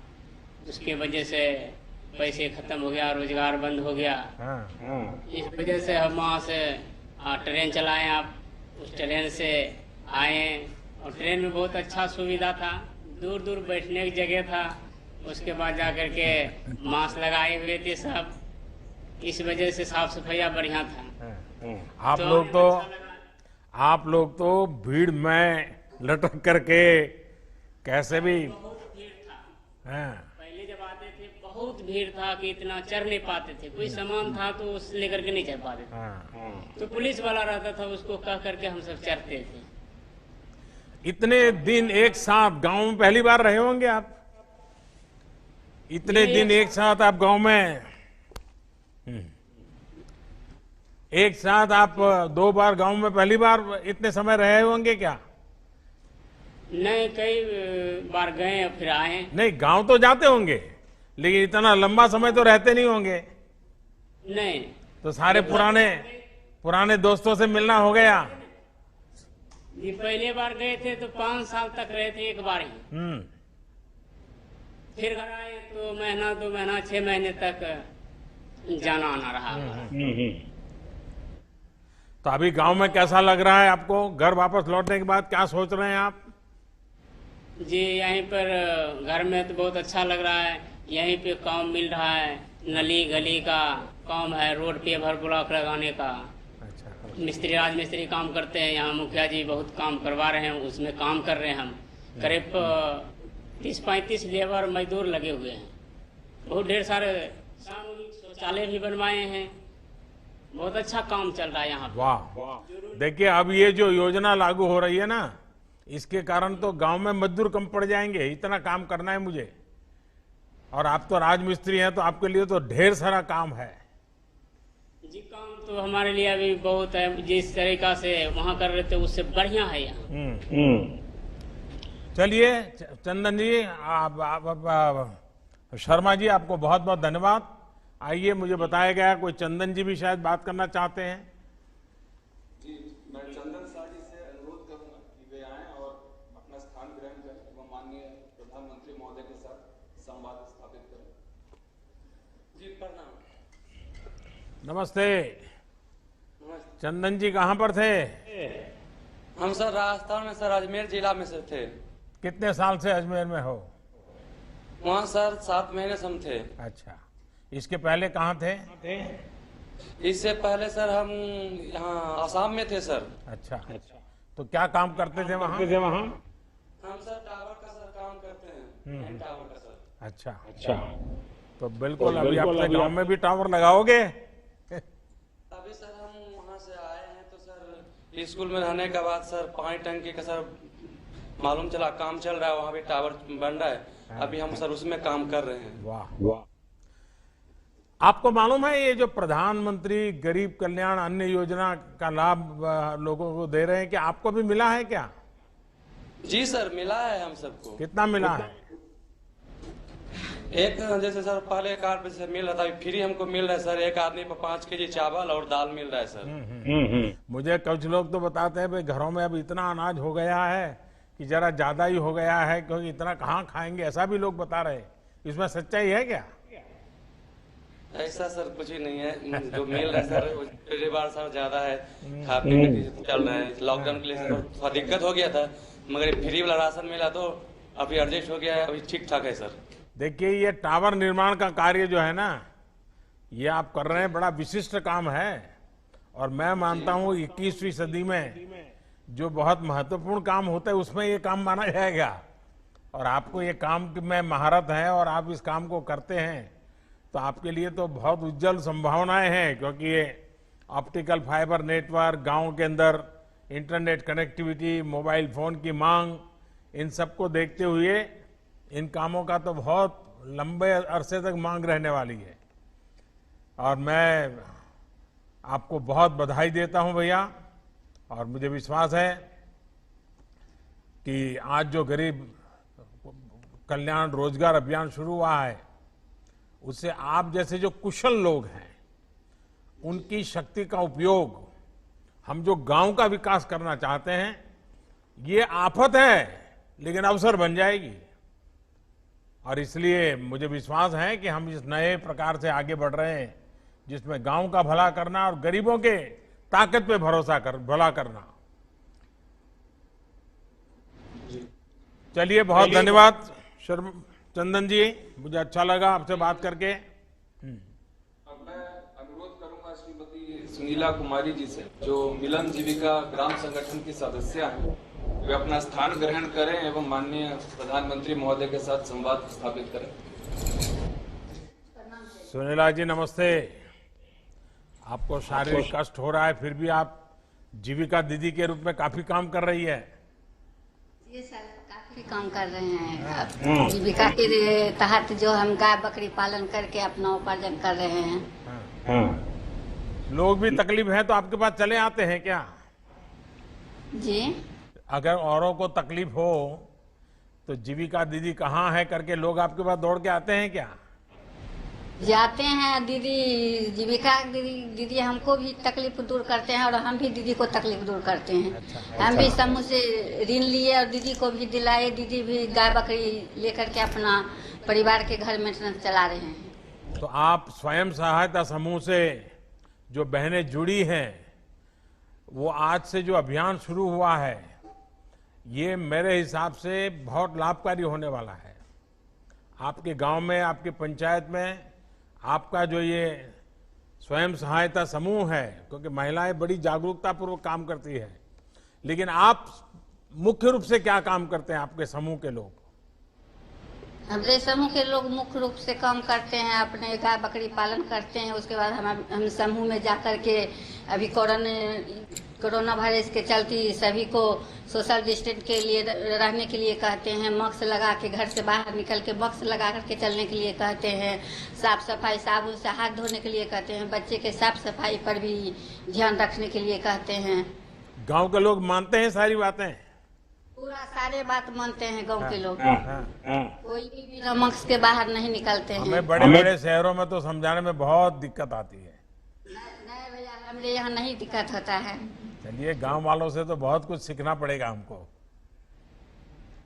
उसके वजह से पैसे खत्म हो गया, रोजगार बंद हो गया। इस वजह से हम वहाँ से ट्रेन चलाए, आप उस ट्रेन से आए और ट्रेन में बहुत अच्छा सुविधा था, दूर दूर बैठने की जगह था, उसके बाद जाकर के मास्क लगाए हुए थे सब, इस वजह से साफ सफाई बढ़िया था। आप लोग तो भीड़ में लटक करके कैसे भी पहले जब आते थे बहुत भीड़ था कि इतना चढ़ नहीं पाते थे, कोई सामान था तो उस लेकर के नहीं चढ़ पाते थे, तो पुलिस वाला रहता था, उसको कह करके हम सब चढ़ते थे। इतने दिन एक साथ गांव में पहली बार रहे होंगे आप? इतने दिन एक साथ आप गांव में, एक साथ आप 2 बार गांव में पहली बार इतने समय रहे होंगे क्या? नहीं, कई बार गए और फिर आए। नहीं, गांव तो जाते होंगे लेकिन इतना लंबा समय तो रहते नहीं होंगे। नहीं, तो सारे पुराने दोस्तों से मिलना हो गया? जी पहले बार गए थे तो 5 साल तक रहे थे एक बार ही, फिर घर आए तो महीना 2 महीना 6 महीने तक जाना आना रहा। तो अभी गांव में कैसा लग रहा है आपको? घर वापस लौटने के बाद क्या सोच रहे हैं आप? जी यहीं पर घर में तो बहुत अच्छा लग रहा है, यहीं पे काम मिल रहा है, नली गली का काम है, रोड पे भर ब्लॉक लगाने का। मिस्त्री राजमिस्त्री काम करते हैं, यहाँ मुखिया जी बहुत काम करवा रहे हैं, उसमें काम कर रहे हैं हम। करीब 30-35 लेबर मजदूर लगे हुए हैं, बहुत ढेर सारे सामूहिक शौचालय भी बनवाए हैं, बहुत अच्छा काम चल रहा है यहाँ। वाह, देखिए अब ये जो योजना लागू हो रही है ना, इसके कारण तो गांव में मजदूर कम पड़ जाएंगे, इतना काम करना है मुझे। और आप तो राजमिस्त्री हैं तो आपके लिए तो ढेर सारा काम है। जी काम तो हमारे लिए अभी बहुत है, जिस तरीका से वहाँ कर रहे थे उससे बढ़िया है यहाँ। चलिए चंदन जी, शर्मा जी, आपको बहुत बहुत धन्यवाद। आइए, मुझे बताया गया कोई चंदन जी भी शायद बात करना चाहते हैं। जी मैं चंदन शाह जी से अनुरोध करूंगा कि वे आएं और अपना स्थान ग्रहण करें एवं माननीय प्रधानमंत्री महोदय के साथ संवाद स्थापित करें। जी प्रणाम। नमस्ते। चंदन जी कहाँ पर थे? हम सर राजस्थान में सर अजमेर जिला में से थे। कितने साल से अजमेर में हो? वहाँ सर 7 महीने से हम थे। अच्छा, इसके पहले कहाँ थे? इससे पहले सर हम यहाँ आसाम में थे सर। अच्छा, तो क्या काम करते थे वहाँ? हम सर टावर का सर काम करते हैं, एंड टावर का सर। अच्छा, तो बिल्कुल अभी अपने गांव में भी टावर लगाओगे? अभी सर हम वहाँ से आए हैं तो सर स्कूल में रहने के बाद सर पानी टंकी का सर मालूम चला काम चल रहा है, वहाँ भी टावर बन रहा है। अभी हम सर उसमें काम कर रहे हैं। वाह। आपको मालूम है ये जो प्रधानमंत्री गरीब कल्याण अन्न योजना का लाभ लोगों को दे रहे हैं, कि आपको भी मिला है क्या? जी सर, मिला है हम सबको। कितना मिला है? एक जैसे सर पहले कार्ड से मिल रहा था, फ्री हमको मिल रहा है सर। एक आदमी पर 5 केजी चावल और दाल मिल रहा है सर। मुझे कुछ लोग तो बताते हैं भाई घरों में अब इतना अनाज हो गया है कि जरा ज्यादा ही हो गया है, क्योंकि इतना कहाँ खाएंगे, ऐसा भी लोग बता रहे हैं। इसमें सच्चाई है क्या? ऐसा सर कुछ ही नहीं है, जो मिल रहा है सर पहली बार सर ज्यादा है, खा पी के चल रहा है। लॉकडाउन के लिए थोड़ा दिक्कत हो गया था, मगर फ्री वाला राशन मिला तो अभी एडजस्ट हो गया है, अभी ठीक ठाक है सर। देखिए ये टावर निर्माण का कार्य जो है ना, ये आप कर रहे हैं, बड़ा विशिष्ट काम है। और मैं मानता हूँ 21वीं सदी में जो बहुत महत्वपूर्ण काम होता है उसमें ये काम माना जाएगा। और आपको ये काम में महारत है और आप इस काम को करते हैं, तो आपके लिए तो बहुत उज्जवल संभावनाएं हैं। क्योंकि ये ऑप्टिकल फाइबर नेटवर्क, गांव के अंदर इंटरनेट कनेक्टिविटी, मोबाइल फोन की मांग, इन सबको देखते हुए इन कामों का तो बहुत लंबे अरसे तक मांग रहने वाली है। और मैं आपको बहुत बधाई देता हूं भैया, और मुझे विश्वास है कि आज जो गरीब कल्याण रोजगार अभियान शुरू हुआ है, उससे आप जैसे जो कुशल लोग हैं उनकी शक्ति का उपयोग, हम जो गांव का विकास करना चाहते हैं, ये आफत है लेकिन अवसर बन जाएगी। और इसलिए मुझे विश्वास है कि हम इस नए प्रकार से आगे बढ़ रहे हैं, जिसमें गांव का भला करना और गरीबों के ताकत पे भला करना। चलिए, बहुत धन्यवाद चंदन जी, मुझे अच्छा लगा आपसे बात करके। अब मैं अनुरोध करूंगा श्रीमती सुनीला कुमारी जी से, जो मिलन जीविका ग्राम संगठन की सदस्य हैं, वे अपना स्थान ग्रहण करें एवं माननीय प्रधानमंत्री महोदय के साथ संवाद स्थापित करें। सुनीला जी नमस्ते। आपको शारीरिक कष्ट हो रहा है, फिर भी आप जीविका दीदी के रूप में काफी काम कर रही है। ये सर काफी काम कर रहे हैं। जीविका के तहत जो हम गाय बकरी पालन करके अपना उपार्जन कर रहे हैं। लोग भी तकलीफ है तो आपके पास चले आते हैं क्या? जी, अगर औरों को तकलीफ हो तो जीविका दीदी कहाँ है करके लोग आपके पास दौड़ के आते हैं क्या? जाते हैं दीदी, जीविका दीदी हमको भी तकलीफ दूर करते हैं और हम भी दीदी को तकलीफ दूर करते हैं। अच्छा। हम भी समूह से ऋण लिए और दीदी को भी दिलाए। दीदी भी गाय बकरी लेकर के अपना परिवार के घर में चला रहे हैं। तो आप स्वयं सहायता समूह से जो बहनें जुड़ी हैं, वो आज से जो अभियान शुरू हुआ है, ये मेरे हिसाब से बहुत लाभकारी होने वाला है। आपके गांव में, आपके पंचायत में आपका जो ये स्वयं सहायता समूह है, क्योंकि महिलाएं बड़ी जागरूकता पूर्वक काम करती है, लेकिन आप मुख्य रूप से क्या काम करते हैं? आपके समूह के लोग, हमारे समूह के लोग मुख्य रूप से काम करते हैं, अपने गाय बकरी पालन करते हैं। उसके बाद हम समूह में जाकर के अभी कोरोना वायरस के चलते सभी को सोशल डिस्टेंस के लिए रहने के लिए कहते हैं। मास्क लगा के घर से बाहर निकल के मास्क लगा करके चलने के लिए कहते हैं। साफ सफाई, साबुन से हाथ धोने के लिए कहते हैं। बच्चे के साफ सफाई पर भी ध्यान रखने के लिए कहते हैं। गांव के लोग मानते हैं सारी बातें? पूरा सारे बात मानते हैं गांव के लोग। कोई भी बिना मास्क के बाहर नहीं निकलते हैं। हमें बड़े बड़े शहरों में तो समझाने में बहुत दिक्कत आती है। नहीं भैया, हमारे यहाँ नहीं दिक्कत होता है। चलिए, गांव वालों से तो बहुत कुछ सीखना पड़ेगा हमको।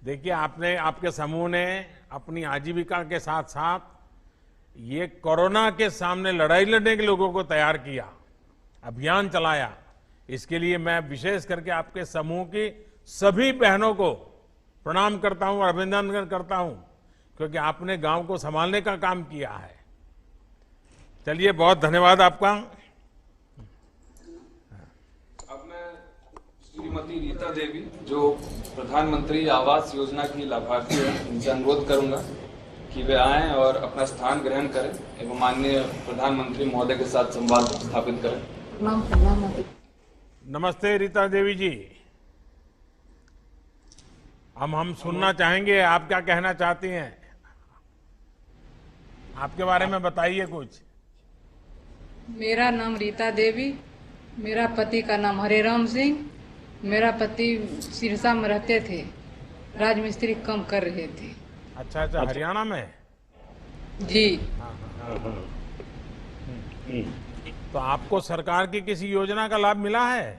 देखिए, आपके समूह ने अपनी आजीविका के साथ साथ ये कोरोना के सामने लड़ाई लड़ने के लोगों को तैयार किया, अभियान चलाया। इसके लिए मैं विशेष करके आपके समूह की सभी बहनों को प्रणाम करता हूं और अभिनंदन करता हूं, क्योंकि आपने गांव को संभालने का काम किया है। चलिए, बहुत धन्यवाद आपका। अब मैं श्रीमती रीता देवी, जो प्रधानमंत्री आवास योजना की लाभार्थी है, उनसे अनुरोध करूंगा कि वे आएं और अपना स्थान ग्रहण करें एवं माननीय प्रधानमंत्री महोदय के साथ संवाद स्थापित करें। नमस्ते रीता देवी जी। हम सुनना चाहेंगे, आप क्या कहना चाहती हैं? आपके बारे में बताइए कुछ। मेरा नाम रीता देवी, मेरा पति का नाम हरेराम सिंह। मेरा पति सिरसा में रहते थे, राजमिस्त्री काम कर रहे थे। अच्छा, हरियाणा में? जी। तो आपको सरकार की किसी योजना का लाभ मिला है?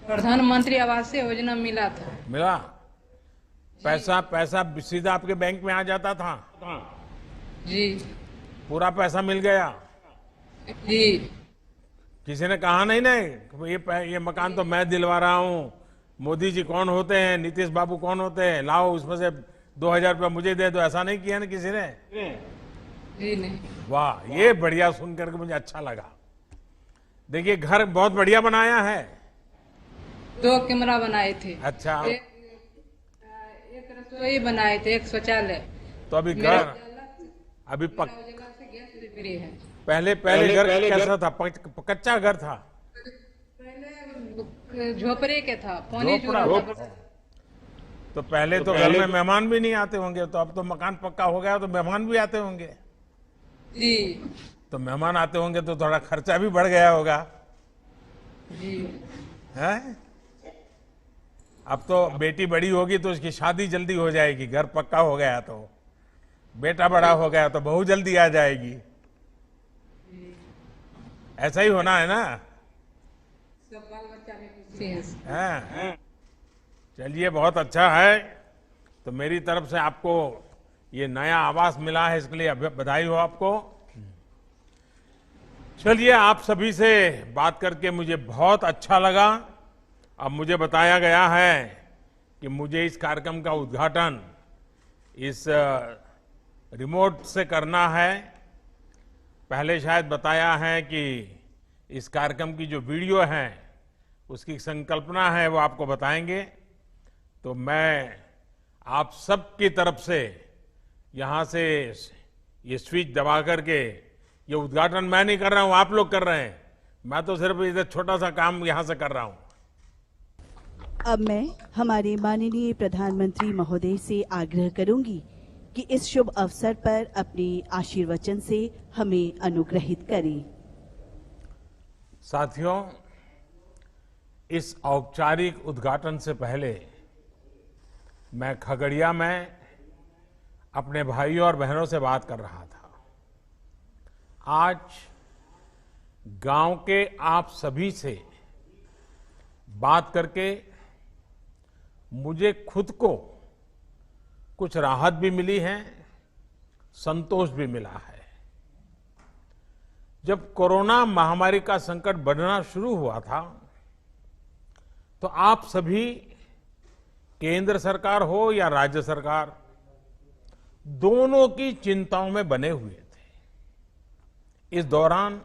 प्रधानमंत्री आवास योजना मिला था। मिला? पैसा सीधा आपके बैंक में आ जाता था? जी। पूरा पैसा मिल गया? जी। किसी ने कहा नहीं ना ये मकान तो मैं दिलवा रहा हूँ, मोदी जी कौन होते हैं, नीतीश बाबू कौन होते हैं, लाओ उसमें से 2000 रुपया मुझे दे दो, ऐसा नहीं किया ना किसी ने? जी नहीं। वाह, ये बढ़िया सुन करके मुझे अच्छा लगा। देखिए, घर बहुत बढ़िया बनाया है। 2 कमरा बनाए थे। अच्छा। एक रसोई बनाए थे, एक शौचालय। तो अभी घर अभी फ्री है। पहले घर कैसा था? कच्चा घर था? पहले झोपड़े के था, पानी चूरा था। तो पहले तो घर में मेहमान भी नहीं आते होंगे, तो अब तो मकान पक्का हो गया तो मेहमान भी आते होंगे। जी। तो मेहमान आते होंगे तो थोड़ा खर्चा भी बढ़ गया होगा। जी। है? अब तो बेटी बड़ी होगी तो उसकी शादी जल्दी हो जाएगी, घर पक्का हो गया तो। बेटा बड़ा हो गया तो बहू जल्दी आ जाएगी। ऐसा ही होना है ना? सब बाल बच्चा भी खुशी है। चलिए, बहुत अच्छा है। तो मेरी तरफ से आपको ये नया आवास मिला है, इसके लिए बधाई हो आपको। चलिए, आप सभी से बात करके मुझे बहुत अच्छा लगा। अब मुझे बताया गया है कि मुझे इस कार्यक्रम का उद्घाटन इस रिमोट से करना है। पहले शायद बताया है कि इस कार्यक्रम की जो वीडियो है उसकी संकल्पना है वो आपको बताएंगे। तो मैं आप सबकी तरफ से यहाँ से ये स्विच दबा करके, ये उद्घाटन मैं नहीं कर रहा हूँ, आप लोग कर रहे हैं, मैं तो सिर्फ इधर छोटा सा काम यहाँ से कर रहा हूँ। अब मैं हमारे माननीय प्रधानमंत्री महोदय से आग्रह करूंगी कि इस शुभ अवसर पर अपने आशीर्वचन से हमें अनुग्रहित करें। साथियों, इस औपचारिक उद्घाटन से पहले मैं खगड़िया में अपने भाइयों और बहनों से बात कर रहा था। आज गांव के आप सभी से बात करके मुझे खुद को कुछ राहत भी मिली है, संतोष भी मिला है। जब कोरोना महामारी का संकट बढ़ना शुरू हुआ था तो आप सभी, केंद्र सरकार हो या राज्य सरकार, दोनों की चिंताओं में बने हुए थे। इस दौरान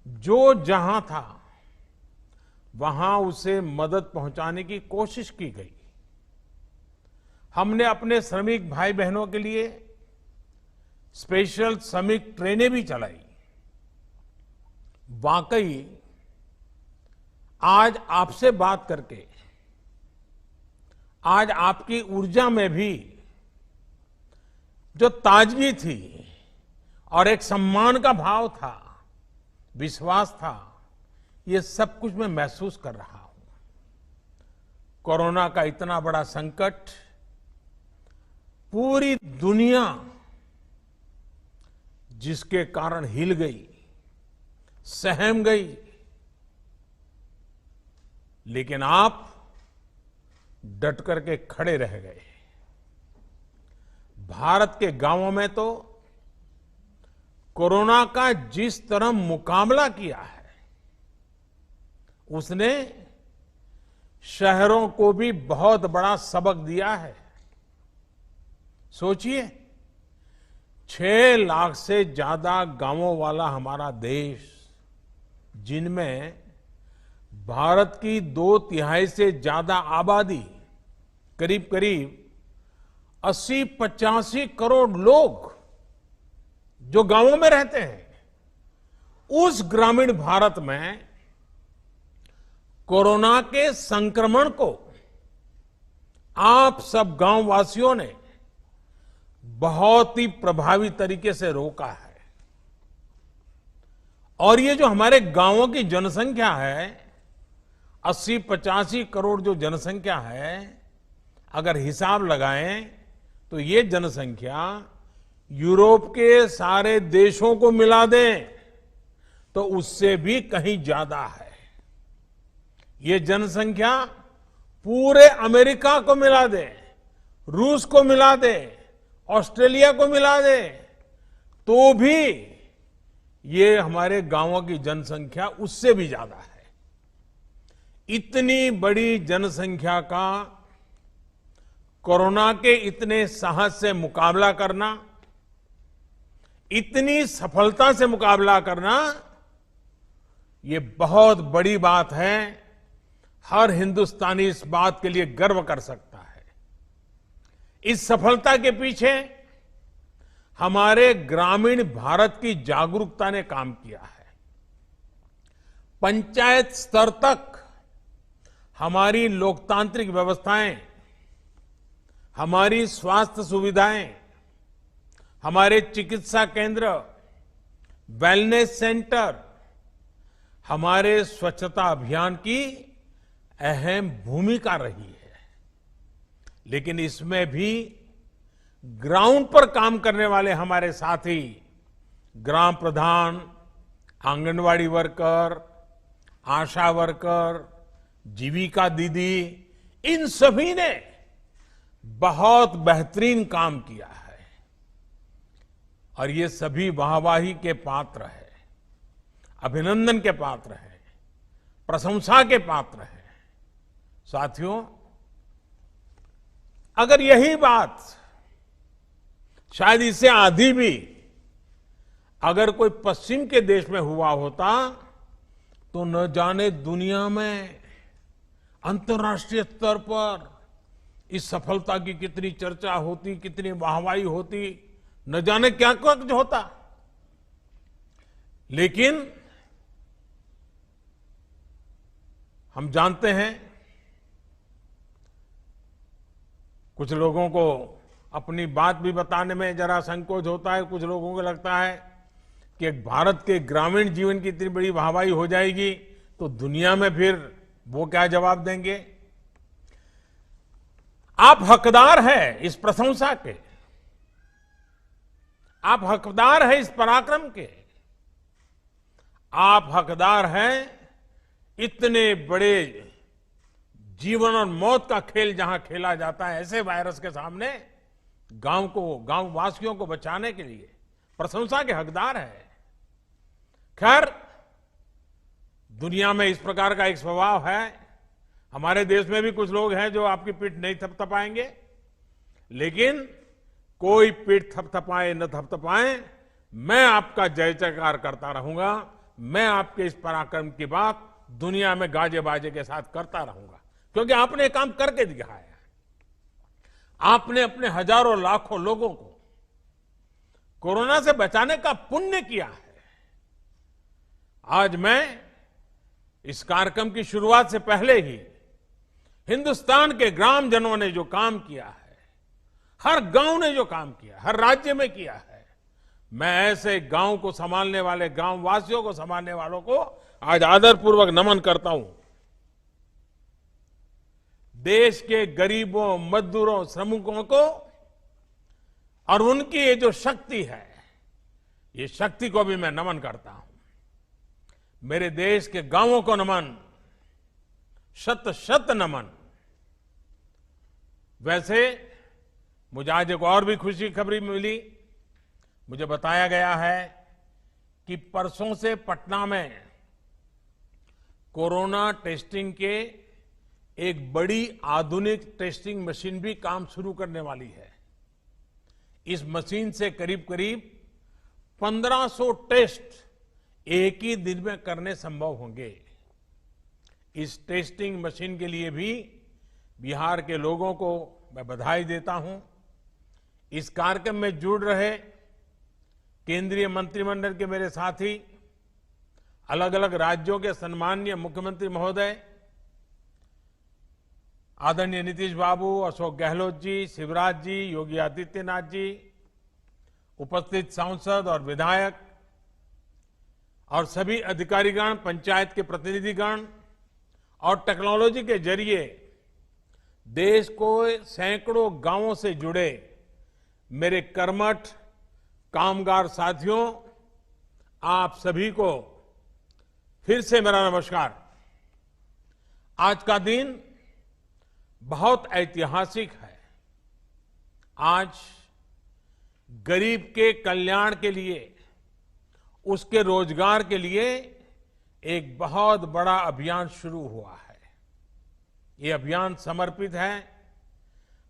जो जहां था वहां उसे मदद पहुंचाने की कोशिश की गई। हमने अपने श्रमिक भाई बहनों के लिए स्पेशल श्रमिक ट्रेनें भी चलाई। वाकई आज आपसे बात करके, आज आपकी ऊर्जा में भी जो ताजगी थी और एक सम्मान का भाव था, विश्वास था, ये सब कुछ मैं महसूस कर रहा हूं। कोरोना का इतना बड़ा संकट, पूरी दुनिया जिसके कारण हिल गई, सहम गई, लेकिन आप डट करके खड़े रह गए। भारत के गांवों में तो कोरोना का जिस तरह मुकाबला किया है उसने शहरों को भी बहुत बड़ा सबक दिया है। सोचिए, 6 लाख से ज्यादा गांवों वाला हमारा देश, जिनमें भारत की 2/3 से ज्यादा आबादी, करीब करीब 80-85 करोड़ लोग जो गांवों में रहते हैं, उस ग्रामीण भारत में कोरोना के संक्रमण को आप सब गांव वासियों ने बहुत ही प्रभावी तरीके से रोका है। और ये जो हमारे गांवों की जनसंख्या है, 80-85 करोड़ जो जनसंख्या है, अगर हिसाब लगाएं तो ये जनसंख्या यूरोप के सारे देशों को मिला दें तो उससे भी कहीं ज्यादा है। ये जनसंख्या पूरे अमेरिका को मिला दे, रूस को मिला दे, ऑस्ट्रेलिया को मिला दे, तो भी ये हमारे गांवों की जनसंख्या उससे भी ज्यादा है। इतनी बड़ी जनसंख्या का कोरोना के इतने साहस से मुकाबला करना, इतनी सफलता से मुकाबला करना, ये बहुत बड़ी बात है। हर हिंदुस्तानी इस बात के लिए गर्व कर सकता है। इस सफलता के पीछे हमारे ग्रामीण भारत की जागरूकता ने काम किया है। पंचायत स्तर तक हमारी लोकतांत्रिक व्यवस्थाएं, हमारी स्वास्थ्य सुविधाएं, हमारे चिकित्सा केंद्र, वेलनेस सेंटर, हमारे स्वच्छता अभियान की अहम भूमिका रही है। लेकिन इसमें भी ग्राउंड पर काम करने वाले हमारे साथी, ग्राम प्रधान, आंगनवाड़ी वर्कर, आशा वर्कर, जीविका दीदी, इन सभी ने बहुत बेहतरीन काम किया है और ये सभी वाहवाही के पात्र हैं, अभिनंदन के पात्र हैं, प्रशंसा के पात्र हैं। साथियों, अगर यही बात शायद इससे आधी भी अगर कोई पश्चिम के देश में हुआ होता तो न जाने दुनिया में अंतर्राष्ट्रीय स्तर पर इस सफलता की कितनी चर्चा होती, कितनी वाहवाही होती, न जाने क्या कुछ होता। लेकिन हम जानते हैं, कुछ लोगों को अपनी बात भी बताने में जरा संकोच होता है। कुछ लोगों को लगता है कि भारत के ग्रामीण जीवन की इतनी बड़ी वाहवाही हो जाएगी तो दुनिया में फिर वो क्या जवाब देंगे। आप हकदार हैं इस प्रशंसा के, आप हकदार हैं इस पराक्रम के, आप हकदार हैं इतने बड़े जीवन और मौत का खेल जहां खेला जाता है, ऐसे वायरस के सामने गांव वासियों को बचाने के लिए प्रशंसा के हकदार है। खैर, दुनिया में इस प्रकार का एक स्वभाव है। हमारे देश में भी कुछ लोग हैं जो आपकी पीठ नहीं थपथपाएंगे, लेकिन कोई पीठ थपथपाए न थपथपाए, मैं आपका जय जयकार करता रहूंगा। मैं आपके इस पराक्रम की बात दुनिया में गाजे बाजे के साथ करता रहूंगा, क्योंकि आपने काम करके दिखाया है। आपने अपने हजारों लाखों लोगों को कोरोना से बचाने का पुण्य किया है। आज मैं इस कार्यक्रम की शुरुआत से पहले ही हिंदुस्तान के ग्रामजनों ने जो काम किया है, हर गांव ने जो काम किया, हर राज्य में किया है, मैं ऐसे गांव को संभालने वाले, गांव वासियों को संभालने वालों को आज आदरपूर्वक नमन करता हूं। देश के गरीबों, मजदूरों, श्रमिकों को और उनकी ये जो शक्ति है, ये शक्ति को भी मैं नमन करता हूं। मेरे देश के गांवों को नमन, शत शत नमन। वैसे मुझे आज एक और भी खुशी खबरी मिली। मुझे बताया गया है कि परसों से पटना में कोरोना टेस्टिंग के एक बड़ी आधुनिक टेस्टिंग मशीन भी काम शुरू करने वाली है। इस मशीन से करीब करीब 1500 टेस्ट एक ही दिन में करने संभव होंगे। इस टेस्टिंग मशीन के लिए भी बिहार के लोगों को मैं बधाई देता हूं। इस कार्यक्रम में जुड़ रहे केंद्रीय मंत्रिमंडल के मेरे साथी, अलग अलग राज्यों के सम्माननीय मुख्यमंत्री महोदय, आदरणीय नीतीश बाबू, अशोक गहलोत जी, शिवराज जी, योगी आदित्यनाथ जी, उपस्थित सांसद और विधायक और सभी अधिकारीगण, पंचायत के प्रतिनिधिगण और टेक्नोलॉजी के जरिए देश को सैकड़ों गांवों से जुड़े मेरे कर्मठ कामगार साथियों, आप सभी को फिर से मेरा नमस्कार। आज का दिन बहुत ऐतिहासिक है। आज गरीब के कल्याण के लिए, उसके रोजगार के लिए एक बहुत बड़ा अभियान शुरू हुआ है। ये अभियान समर्पित है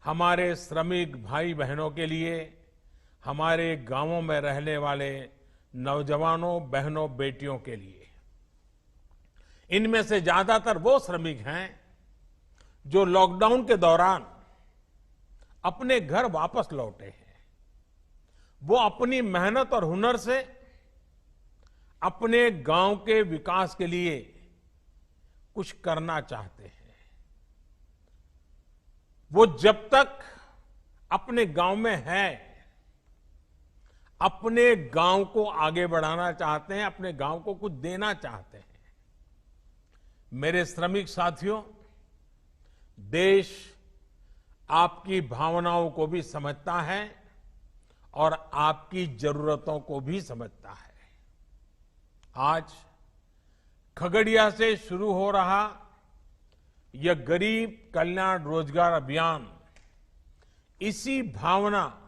हमारे श्रमिक भाई बहनों के लिए, हमारे गांवों में रहने वाले नौजवानों, बहनों, बेटियों के लिए। इनमें से ज्यादातर वो श्रमिक हैं जो लॉकडाउन के दौरान अपने घर वापस लौटे हैं। वो अपनी मेहनत और हुनर से अपने गांव के विकास के लिए कुछ करना चाहते हैं। वो जब तक अपने गांव में है, अपने गांव को आगे बढ़ाना चाहते हैं, अपने गांव को कुछ देना चाहते हैं। मेरे श्रमिक साथियों, देश आपकी भावनाओं को भी समझता है और आपकी जरूरतों को भी समझता है। आज खगड़िया से शुरू हो रहा यह गरीब कल्याण रोजगार अभियान इसी भावना,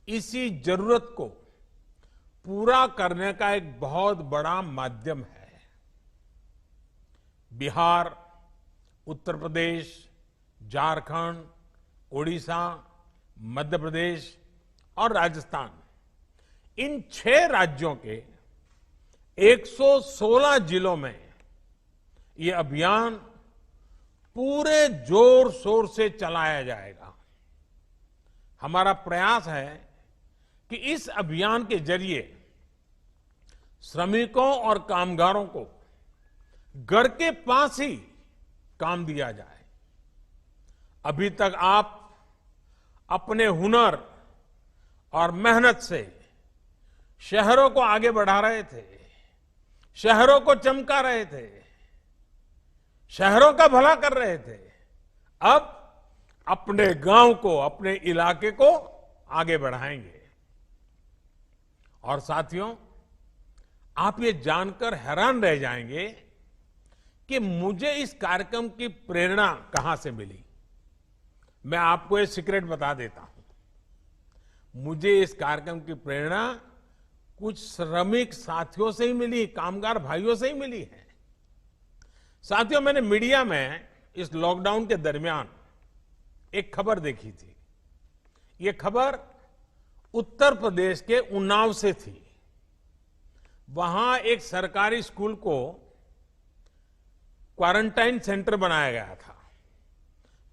इसी जरूरत को पूरा करने का एक बहुत बड़ा माध्यम है। बिहार, उत्तर प्रदेश, झारखंड, ओडिशा, मध्य प्रदेश और राजस्थान, इन 6 राज्यों के 116 जिलों में ये अभियान पूरे जोर शोर से चलाया जाएगा। हमारा प्रयास है कि इस अभियान के जरिए श्रमिकों और कामगारों को घर के पास ही काम दिया जाए। अभी तक आप अपने हुनर और मेहनत से शहरों को आगे बढ़ा रहे थे, शहरों को चमका रहे थे, शहरों का भला कर रहे थे। अब अपने गांव को, अपने इलाके को आगे बढ़ाएंगे। और साथियों, आप ये जानकर हैरान रह जाएंगे कि मुझे इस कार्यक्रम की प्रेरणा कहां से मिली। मैं आपको एक सीक्रेट बता देता हूं। मुझे इस कार्यक्रम की प्रेरणा कुछ श्रमिक साथियों से ही मिली, कामगार भाइयों से ही मिली है। साथियों, मैंने मीडिया में इस लॉकडाउन के दरमियान एक खबर देखी थी। ये खबर उत्तर प्रदेश के उन्नाव से थी। वहां एक सरकारी स्कूल को क्वारंटाइन सेंटर बनाया गया था।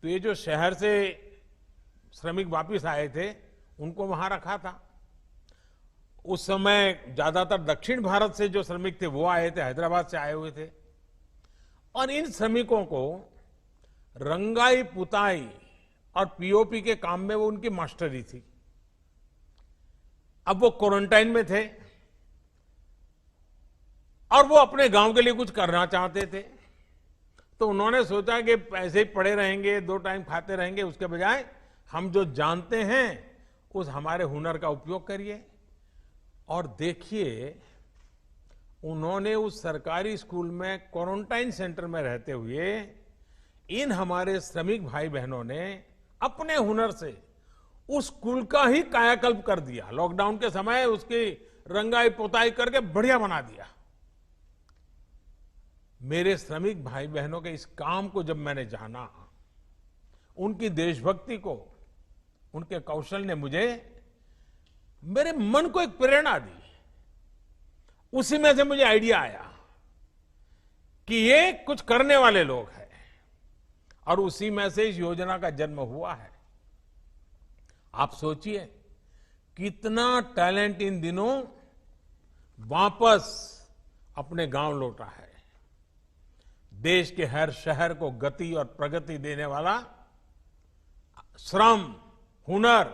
तो ये जो शहर से श्रमिक वापस आए थे, उनको वहां रखा था। उस समय ज्यादातर दक्षिण भारत से जो श्रमिक थे वो आए थे, हैदराबाद से आए हुए थे। और इन श्रमिकों को रंगाई पुताई और पीओपी के काम में वो उनकी मास्टरी थी। अब वो क्वारंटाइन में थे और वो अपने गांव के लिए कुछ करना चाहते थे। तो उन्होंने सोचा कि ऐसे ही पड़े रहेंगे, 2 टाइम खाते रहेंगे, उसके बजाय हम जो जानते हैं उस हमारे हुनर का उपयोग करिए। और देखिए, उन्होंने उस सरकारी स्कूल में क्वारंटाइन सेंटर में रहते हुए इन हमारे श्रमिक भाई बहनों ने अपने हुनर से उस स्कूल का ही कायाकल्प कर दिया। लॉकडाउन के समय उसकी रंगाई पोताई करके बढ़िया बना दिया। मेरे श्रमिक भाई बहनों के इस काम को जब मैंने जाना, उनकी देशभक्ति को, उनके कौशल ने मुझे, मेरे मन को एक प्रेरणा दी। उसी में से मुझे आइडिया आया कि ये कुछ करने वाले लोग हैं, और उसी में से इस योजना का जन्म हुआ है। आप सोचिए कितना टैलेंट इन दिनों वापस अपने गांव लौटा है। देश के हर शहर को गति और प्रगति देने वाला श्रम, हुनर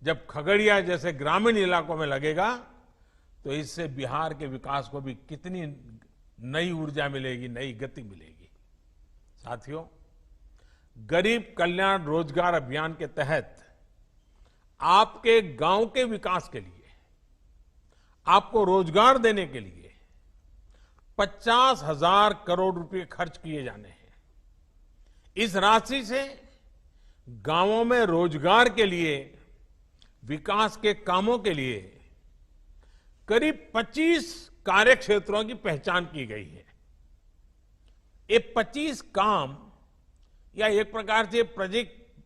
जब खगड़िया जैसे ग्रामीण इलाकों में लगेगा, तो इससे बिहार के विकास को भी कितनी नई ऊर्जा मिलेगी, नई गति मिलेगी। साथियों, गरीब कल्याण रोजगार अभियान के तहत आपके गांव के विकास के लिए, आपको रोजगार देने के लिए 50,000 करोड़ रुपए खर्च किए जाने हैं। इस राशि से गांवों में रोजगार के लिए, विकास के कामों के लिए करीब 25 कार्य क्षेत्रों की पहचान की गई है। ये 25 काम या एक प्रकार से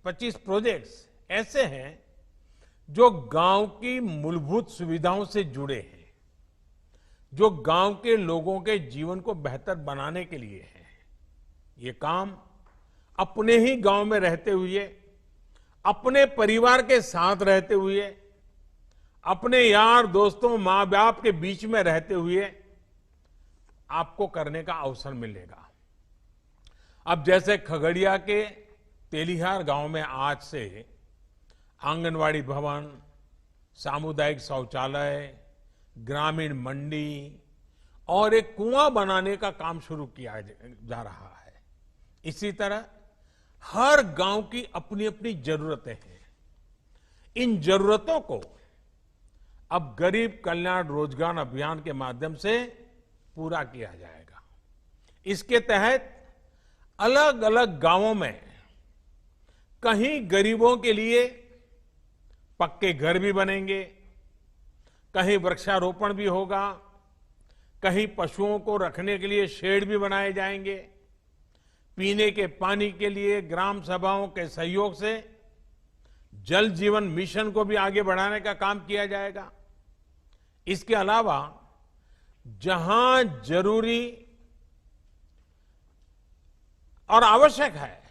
25 प्रोजेक्ट्स ऐसे हैं जो गांव की मूलभूत सुविधाओं से जुड़े हैं, जो गांव के लोगों के जीवन को बेहतर बनाने के लिए है। ये काम अपने ही गांव में रहते हुए, अपने परिवार के साथ रहते हुए, अपने यार दोस्तों, मां बाप के बीच में रहते हुए आपको करने का अवसर मिलेगा। अब जैसे खगड़िया के तेलिहार गांव में आज से आंगनवाड़ी भवन, सामुदायिक शौचालय, ग्रामीण मंडी और एक कुआं बनाने का काम शुरू किया जा रहा है। इसी तरह हर गांव की अपनी अपनी जरूरतें हैं। इन जरूरतों को अब गरीब कल्याण रोजगार अभियान के माध्यम से पूरा किया जाएगा। इसके तहत अलग अलग गांवों में कहीं गरीबों के लिए पक्के घर भी बनेंगे, कहीं वृक्षारोपण भी होगा, कहीं पशुओं को रखने के लिए शेड भी बनाए जाएंगे, पीने के पानी के लिए ग्राम सभाओं के सहयोग से जल जीवन मिशन को भी आगे बढ़ाने का काम किया जाएगा। इसके अलावा जहां जरूरी और आवश्यक है,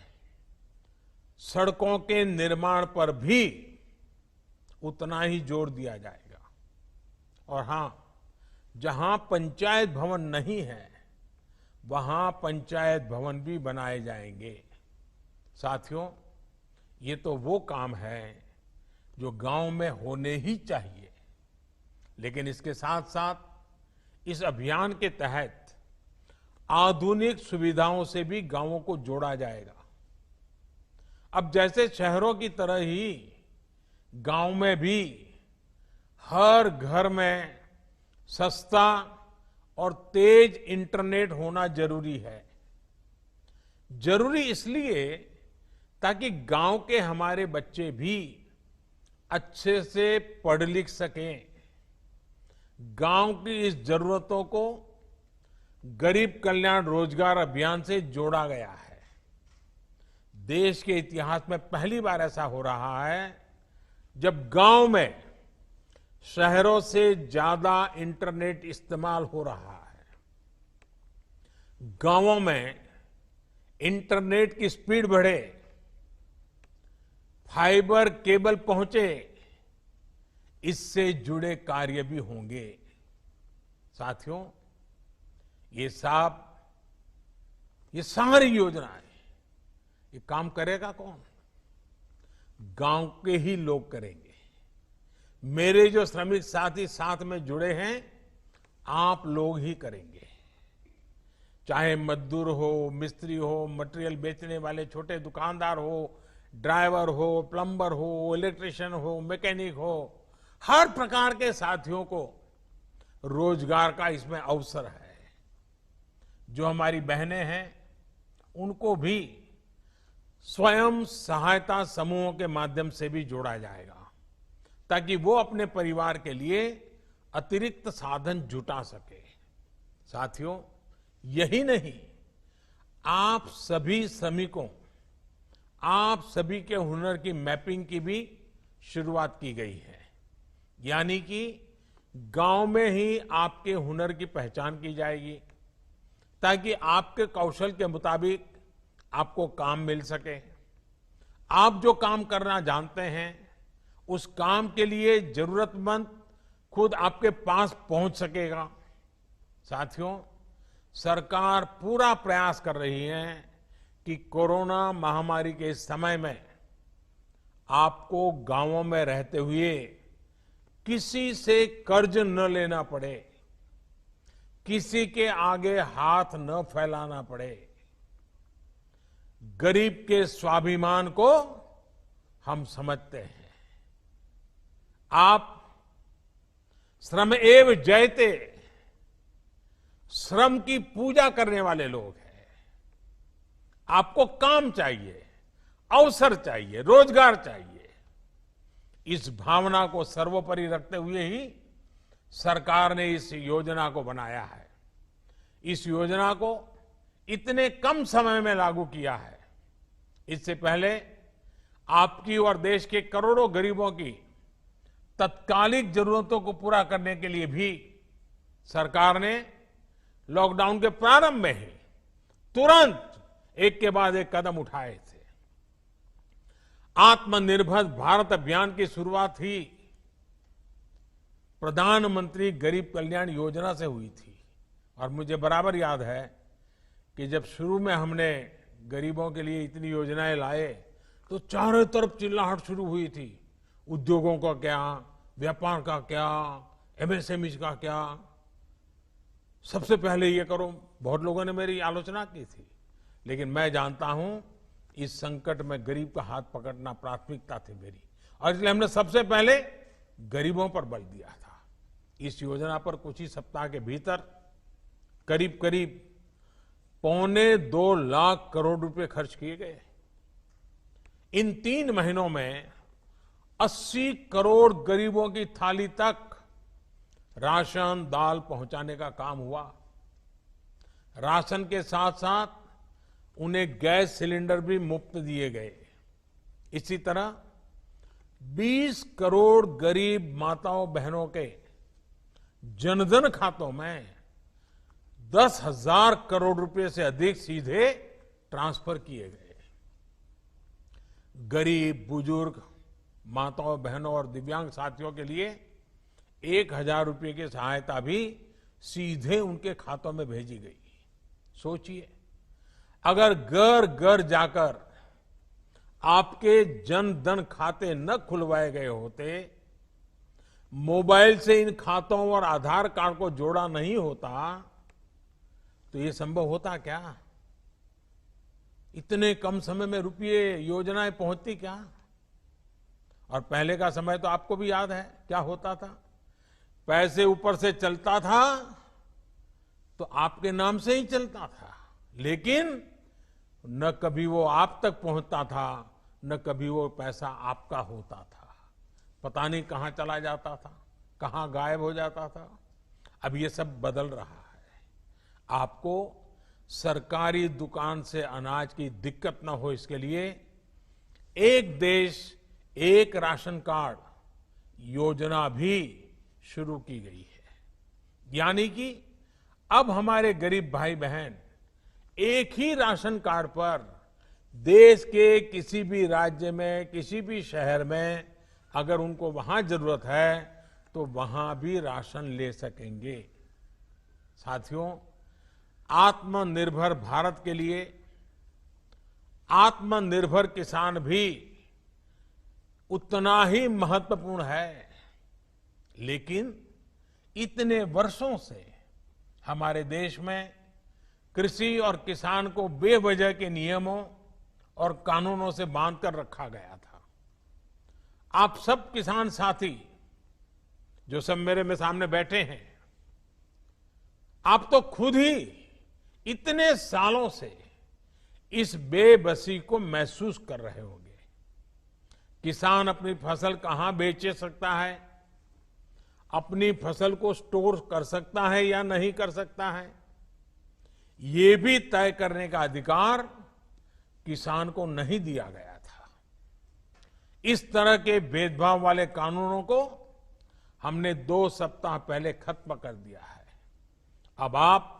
सड़कों के निर्माण पर भी उतना ही जोर दिया जाएगा। और हां, जहां पंचायत भवन नहीं है, वहां पंचायत भवन भी बनाए जाएंगे। साथियों, ये तो वो काम है जो गांव में होने ही चाहिए, लेकिन इसके साथ साथ इस अभियान के तहत आधुनिक सुविधाओं से भी गांवों को जोड़ा जाएगा। अब जैसे शहरों की तरह ही गांव में भी हर घर में सस्ता और तेज इंटरनेट होना जरूरी है। जरूरी इसलिए ताकि गांव के हमारे बच्चे भी अच्छे से पढ़ लिख सकें। गांव की इस जरूरतों को गरीब कल्याण रोजगार अभियान से जोड़ा गया है। देश के इतिहास में पहली बार ऐसा हो रहा है जब गांव में शहरों से ज्यादा इंटरनेट इस्तेमाल हो रहा है। गांवों में इंटरनेट की स्पीड बढ़े, फाइबर केबल पहुंचे, इससे जुड़े कार्य भी होंगे। साथियों, ये सारी योजनाएं, ये काम करेगा कौन? गांव के ही लोग करेंगे। मेरे जो श्रमिक साथी साथ में जुड़े हैं, आप लोग ही करेंगे। चाहे मजदूर हो, मिस्त्री हो, मटेरियल बेचने वाले छोटे दुकानदार हो, ड्राइवर हो, प्लम्बर हो, इलेक्ट्रिशियन हो, मैकेनिक हो, हर प्रकार के साथियों को रोजगार का इसमें अवसर है। जो हमारी बहनें हैं, उनको भी स्वयं सहायता समूहों के माध्यम से भी जोड़ा जाएगा, ताकि वो अपने परिवार के लिए अतिरिक्त साधन जुटा सके। साथियों, यही नहीं, आप सभी श्रमिकों, आप सभी के हुनर की मैपिंग की भी शुरुआत की गई है। यानी कि गांव में ही आपके हुनर की पहचान की जाएगी, ताकि आपके कौशल के मुताबिक आपको काम मिल सके। आप जो काम करना जानते हैं, उस काम के लिए जरूरतमंद खुद आपके पास पहुंच सकेगा। साथियों, सरकार पूरा प्रयास कर रही है कि कोरोना महामारी के इस समय में आपको गांवों में रहते हुए किसी से कर्ज न लेना पड़े, किसी के आगे हाथ न फैलाना पड़े। गरीब के स्वाभिमान को हम समझते हैं। आप श्रम एव जयते, श्रम की पूजा करने वाले लोग हैं। आपको काम चाहिए, अवसर चाहिए, रोजगार चाहिए। इस भावना को सर्वोपरि रखते हुए ही सरकार ने इस योजना को बनाया है। इस योजना को इतने कम समय में लागू किया है। इससे पहले आपकी और देश के करोड़ों गरीबों की तत्कालिक जरूरतों को पूरा करने के लिए भी सरकार ने लॉकडाउन के प्रारंभ में ही तुरंत एक के बाद एक कदम उठाए थे। आत्मनिर्भर भारत अभियान की शुरुआत ही प्रधानमंत्री गरीब कल्याण योजना से हुई थी। और मुझे बराबर याद है कि जब शुरू में हमने गरीबों के लिए इतनी योजनाएं लाए तो चारों तरफ चिल्लाहट शुरू हुई थी। उद्योगों का क्या, व्यापार का क्या, एमएसएमई का क्या, सबसे पहले ये करो। बहुत लोगों ने मेरी आलोचना की थी, लेकिन मैं जानता हूं इस संकट में गरीब का हाथ पकड़ना प्राथमिकता थी मेरी, और इसलिए हमने सबसे पहले गरीबों पर बल दिया था। इस योजना पर कुछ ही सप्ताह के भीतर करीब करीब 1.25 लाख करोड़ रुपए खर्च किए गए। इन 3 महीनों में 80 करोड़ गरीबों की थाली तक राशन दाल पहुंचाने का काम हुआ। राशन के साथ साथ उन्हें गैस सिलेंडर भी मुफ्त दिए गए। इसी तरह 20 करोड़ गरीब माताओं बहनों के जनधन खातों में 10,000 करोड़ रुपए से अधिक सीधे ट्रांसफर किए गए। गरीब, बुजुर्ग, माताओं बहनों और दिव्यांग साथियों के लिए 1,000 रुपए की सहायता भी सीधे उनके खातों में भेजी गई। सोचिए, अगर घर घर जाकर आपके जन धन खाते न खुलवाए गए होते, मोबाइल से इन खातों और आधार कार्ड को जोड़ा नहीं होता, तो ये संभव होता क्या? इतने कम समय में रुपये योजनाएं पहुंचती क्या? और पहले का समय तो आपको भी याद है क्या होता था। पैसे ऊपर से चलता था तो आपके नाम से ही चलता था, लेकिन न कभी वो आप तक पहुंचता था, न कभी वो पैसा आपका होता था। पता नहीं कहां चला जाता था, कहां गायब हो जाता था। अब ये सब बदल रहा है। आपको सरकारी दुकान से अनाज की दिक्कत न हो, इसके लिए एक देश एक राशन कार्ड योजना भी शुरू की गई है। यानी कि अब हमारे गरीब भाई बहन एक ही राशन कार्ड पर देश के किसी भी राज्य में, किसी भी शहर में अगर उनको वहां जरूरत है तो वहां भी राशन ले सकेंगे। साथियों, आत्मनिर्भर भारत के लिए आत्मनिर्भर किसान भी उतना ही महत्वपूर्ण है। लेकिन इतने वर्षों से हमारे देश में कृषि और किसान को बेवजह के नियमों और कानूनों से बांधकर रखा गया था। आप सब किसान साथी जो सब मेरे में सामने बैठे हैं, आप तो खुद ही इतने सालों से इस बेबसी को महसूस कर रहे होंगे। किसान अपनी फसल कहां बेच सकता है, अपनी फसल को स्टोर कर सकता है या नहीं कर सकता है, ये भी तय करने का अधिकार किसान को नहीं दिया गया था। इस तरह के भेदभाव वाले कानूनों को हमने 2 सप्ताह पहले खत्म कर दिया है। अब आप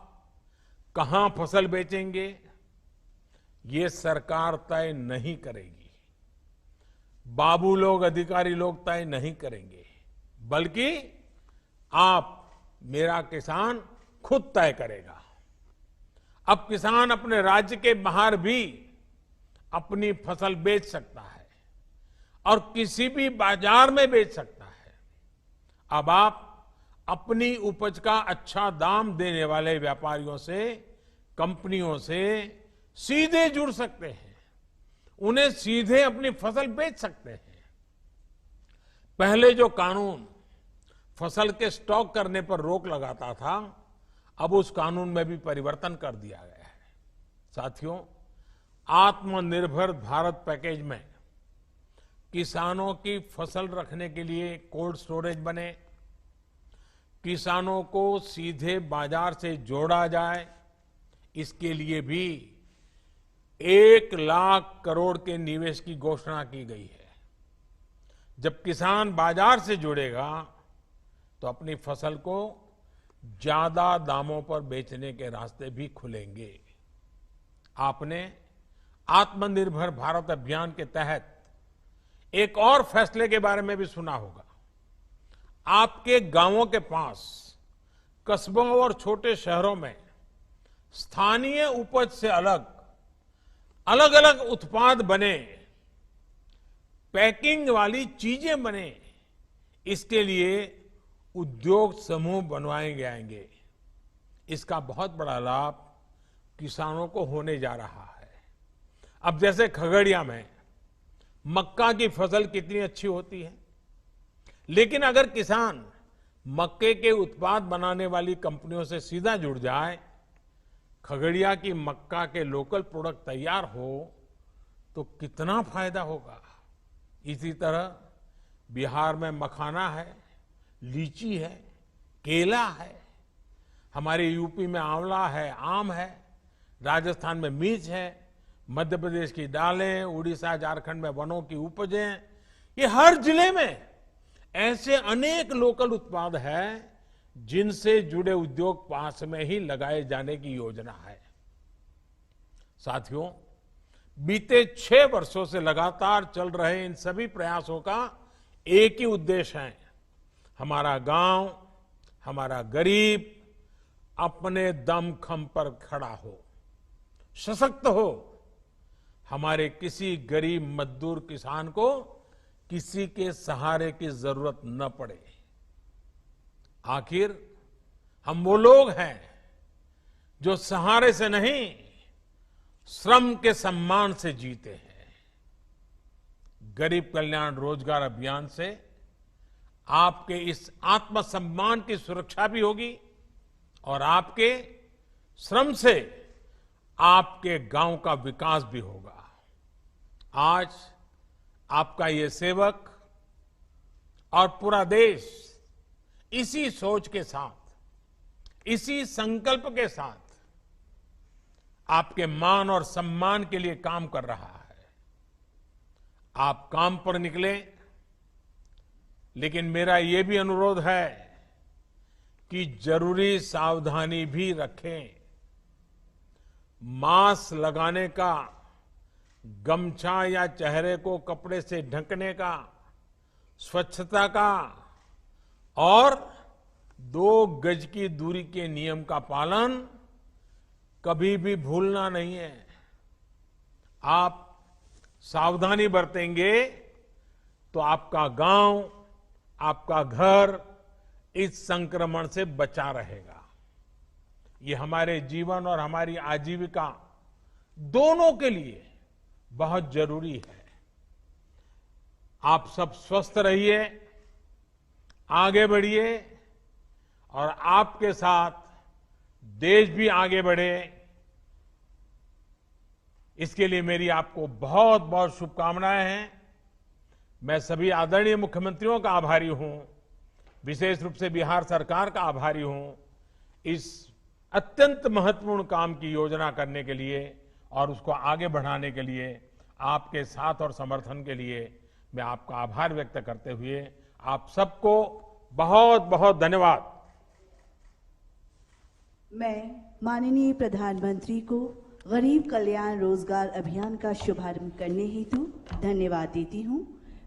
कहां फसल बेचेंगे, ये सरकार तय नहीं करेगी, बाबू लोग, अधिकारी लोग तय नहीं करेंगे, बल्कि आप, मेरा किसान खुद तय करेगा। अब किसान अपने राज्य के बाहर भी अपनी फसल बेच सकता है और किसी भी बाजार में बेच सकता है। अब आप अपनी उपज का अच्छा दाम देने वाले व्यापारियों से, कंपनियों से सीधे जुड़ सकते हैं, उन्हें सीधे अपनी फसल बेच सकते हैं। पहले जो कानून फसल के स्टॉक करने पर रोक लगाता था, अब उस कानून में भी परिवर्तन कर दिया गया है। साथियों, आत्मनिर्भर भारत पैकेज में किसानों की फसल रखने के लिए कोल्ड स्टोरेज बने, किसानों को सीधे बाजार से जोड़ा जाए, इसके लिए भी 1 लाख करोड़ के निवेश की घोषणा की गई है। जब किसान बाजार से जुड़ेगा तो अपनी फसल को ज्यादा दामों पर बेचने के रास्ते भी खुलेंगे। आपने आत्मनिर्भर भारत अभियान के तहत एक और फैसले के बारे में भी सुना होगा। आपके गांवों के पास, कस्बों और छोटे शहरों में स्थानीय उपज से अलग अलग उत्पाद बने, पैकिंग वाली चीजें बने, इसके लिए उद्योग समूह बनवाए जाएंगे। इसका बहुत बड़ा लाभ किसानों को होने जा रहा है। अब जैसे खगड़िया में मक्का की फसल कितनी अच्छी होती है, लेकिन अगर किसान मक्के के उत्पाद बनाने वाली कंपनियों से सीधा जुड़ जाए, खगड़िया की मक्का के लोकल प्रोडक्ट तैयार हो, तो कितना फायदा होगा। इसी तरह बिहार में मखाना है, लीची है, केला है, हमारे यूपी में आंवला है, आम है, राजस्थान में मिर्च है, मध्य प्रदेश की दालें, उड़ीसा झारखंड में वनों की उपजें, ये हर जिले में ऐसे अनेक लोकल उत्पाद हैं जिनसे जुड़े उद्योग पास में ही लगाए जाने की योजना है। साथियों, बीते 6 वर्षों से लगातार चल रहे इन सभी प्रयासों का एक ही उद्देश्य है, हमारा गांव, हमारा गरीब अपने दमखम पर खड़ा हो, सशक्त हो, हमारे किसी गरीब मजदूर किसान को किसी के सहारे की जरूरत न पड़े। आखिर हम वो लोग हैं जो सहारे से नहीं, श्रम के सम्मान से जीते हैं। गरीब कल्याण रोजगार अभियान से आपके इस आत्मसम्मान की सुरक्षा भी होगी और आपके श्रम से आपके गांव का विकास भी होगा। आज आपका ये सेवक और पूरा देश इसी सोच के साथ, इसी संकल्प के साथ आपके मान और सम्मान के लिए काम कर रहा है। आप काम पर निकले, लेकिन मेरा ये भी अनुरोध है कि जरूरी सावधानी भी रखें। मास्क लगाने का, गमछा या चेहरे को कपड़े से ढकने का, स्वच्छता का और 2 गज की दूरी के नियम का पालन कभी भी भूलना नहीं है। आप सावधानी बरतेंगे तो आपका गांव, आपका घर इस संक्रमण से बचा रहेगा। ये हमारे जीवन और हमारी आजीविका दोनों के लिए बहुत जरूरी है। आप सब स्वस्थ रहिए, आगे बढ़िए और आपके साथ देश भी आगे बढ़े, इसके लिए मेरी आपको बहुत बहुत शुभकामनाएं हैं। मैं सभी आदरणीय मुख्यमंत्रियों का आभारी हूं, विशेष रूप से बिहार सरकार का आभारी हूं। इस अत्यंत महत्वपूर्ण काम की योजना करने के लिए और उसको आगे बढ़ाने के लिए आपके साथ और समर्थन के लिए मैं आपका आभार व्यक्त करते हुए आप सबको बहुत बहुत धन्यवाद। मैं माननीय प्रधानमंत्री को गरीब कल्याण रोजगार अभियान का शुभारंभ करने हेतु धन्यवाद देती हूं।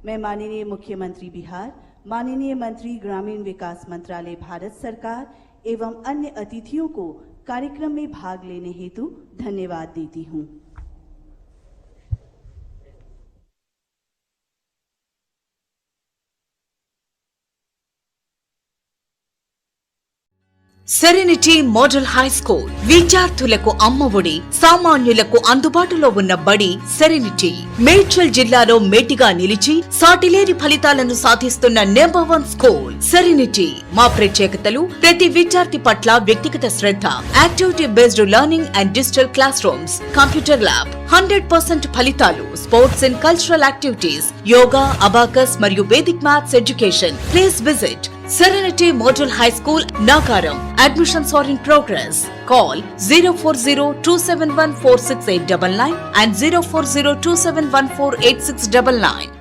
मैं माननीय मुख्यमंत्री बिहार, माननीय मंत्री ग्रामीण विकास मंत्रालय भारत सरकार एवं अन्य अतिथियों को कार्यक्रम में भाग लेने हेतु धन्यवाद देती हूं। సెరెనిటీ మోడల్ హై స్కూల్ విద్యార్థులకు అమ్మఒడి, సామాన్యులకు అందుబాటులో ఉన్న బడి సెరెనిటీ. మేడ్చల్ జిల్లాలో మేటిగా నిలిచి సాటిలేని ఫలితాలను సాధిస్తున్న నంబర్ 1 స్కూల్ సెరెనిటీ. మా ప్రత్యేకతలు ప్రతి విద్యార్థి పట్ల వ్యక్తిగత శ్రద్ధ, activity based learning and digital classrooms, computer lab, 100% ఫలితాలు, sports and cultural activities, yoga, abacus మరియు Vedic maths education. Please visit Serenity Model High School, Nagaram. Admissions are in progress. Call 040-271-46899 and 040-271-48699.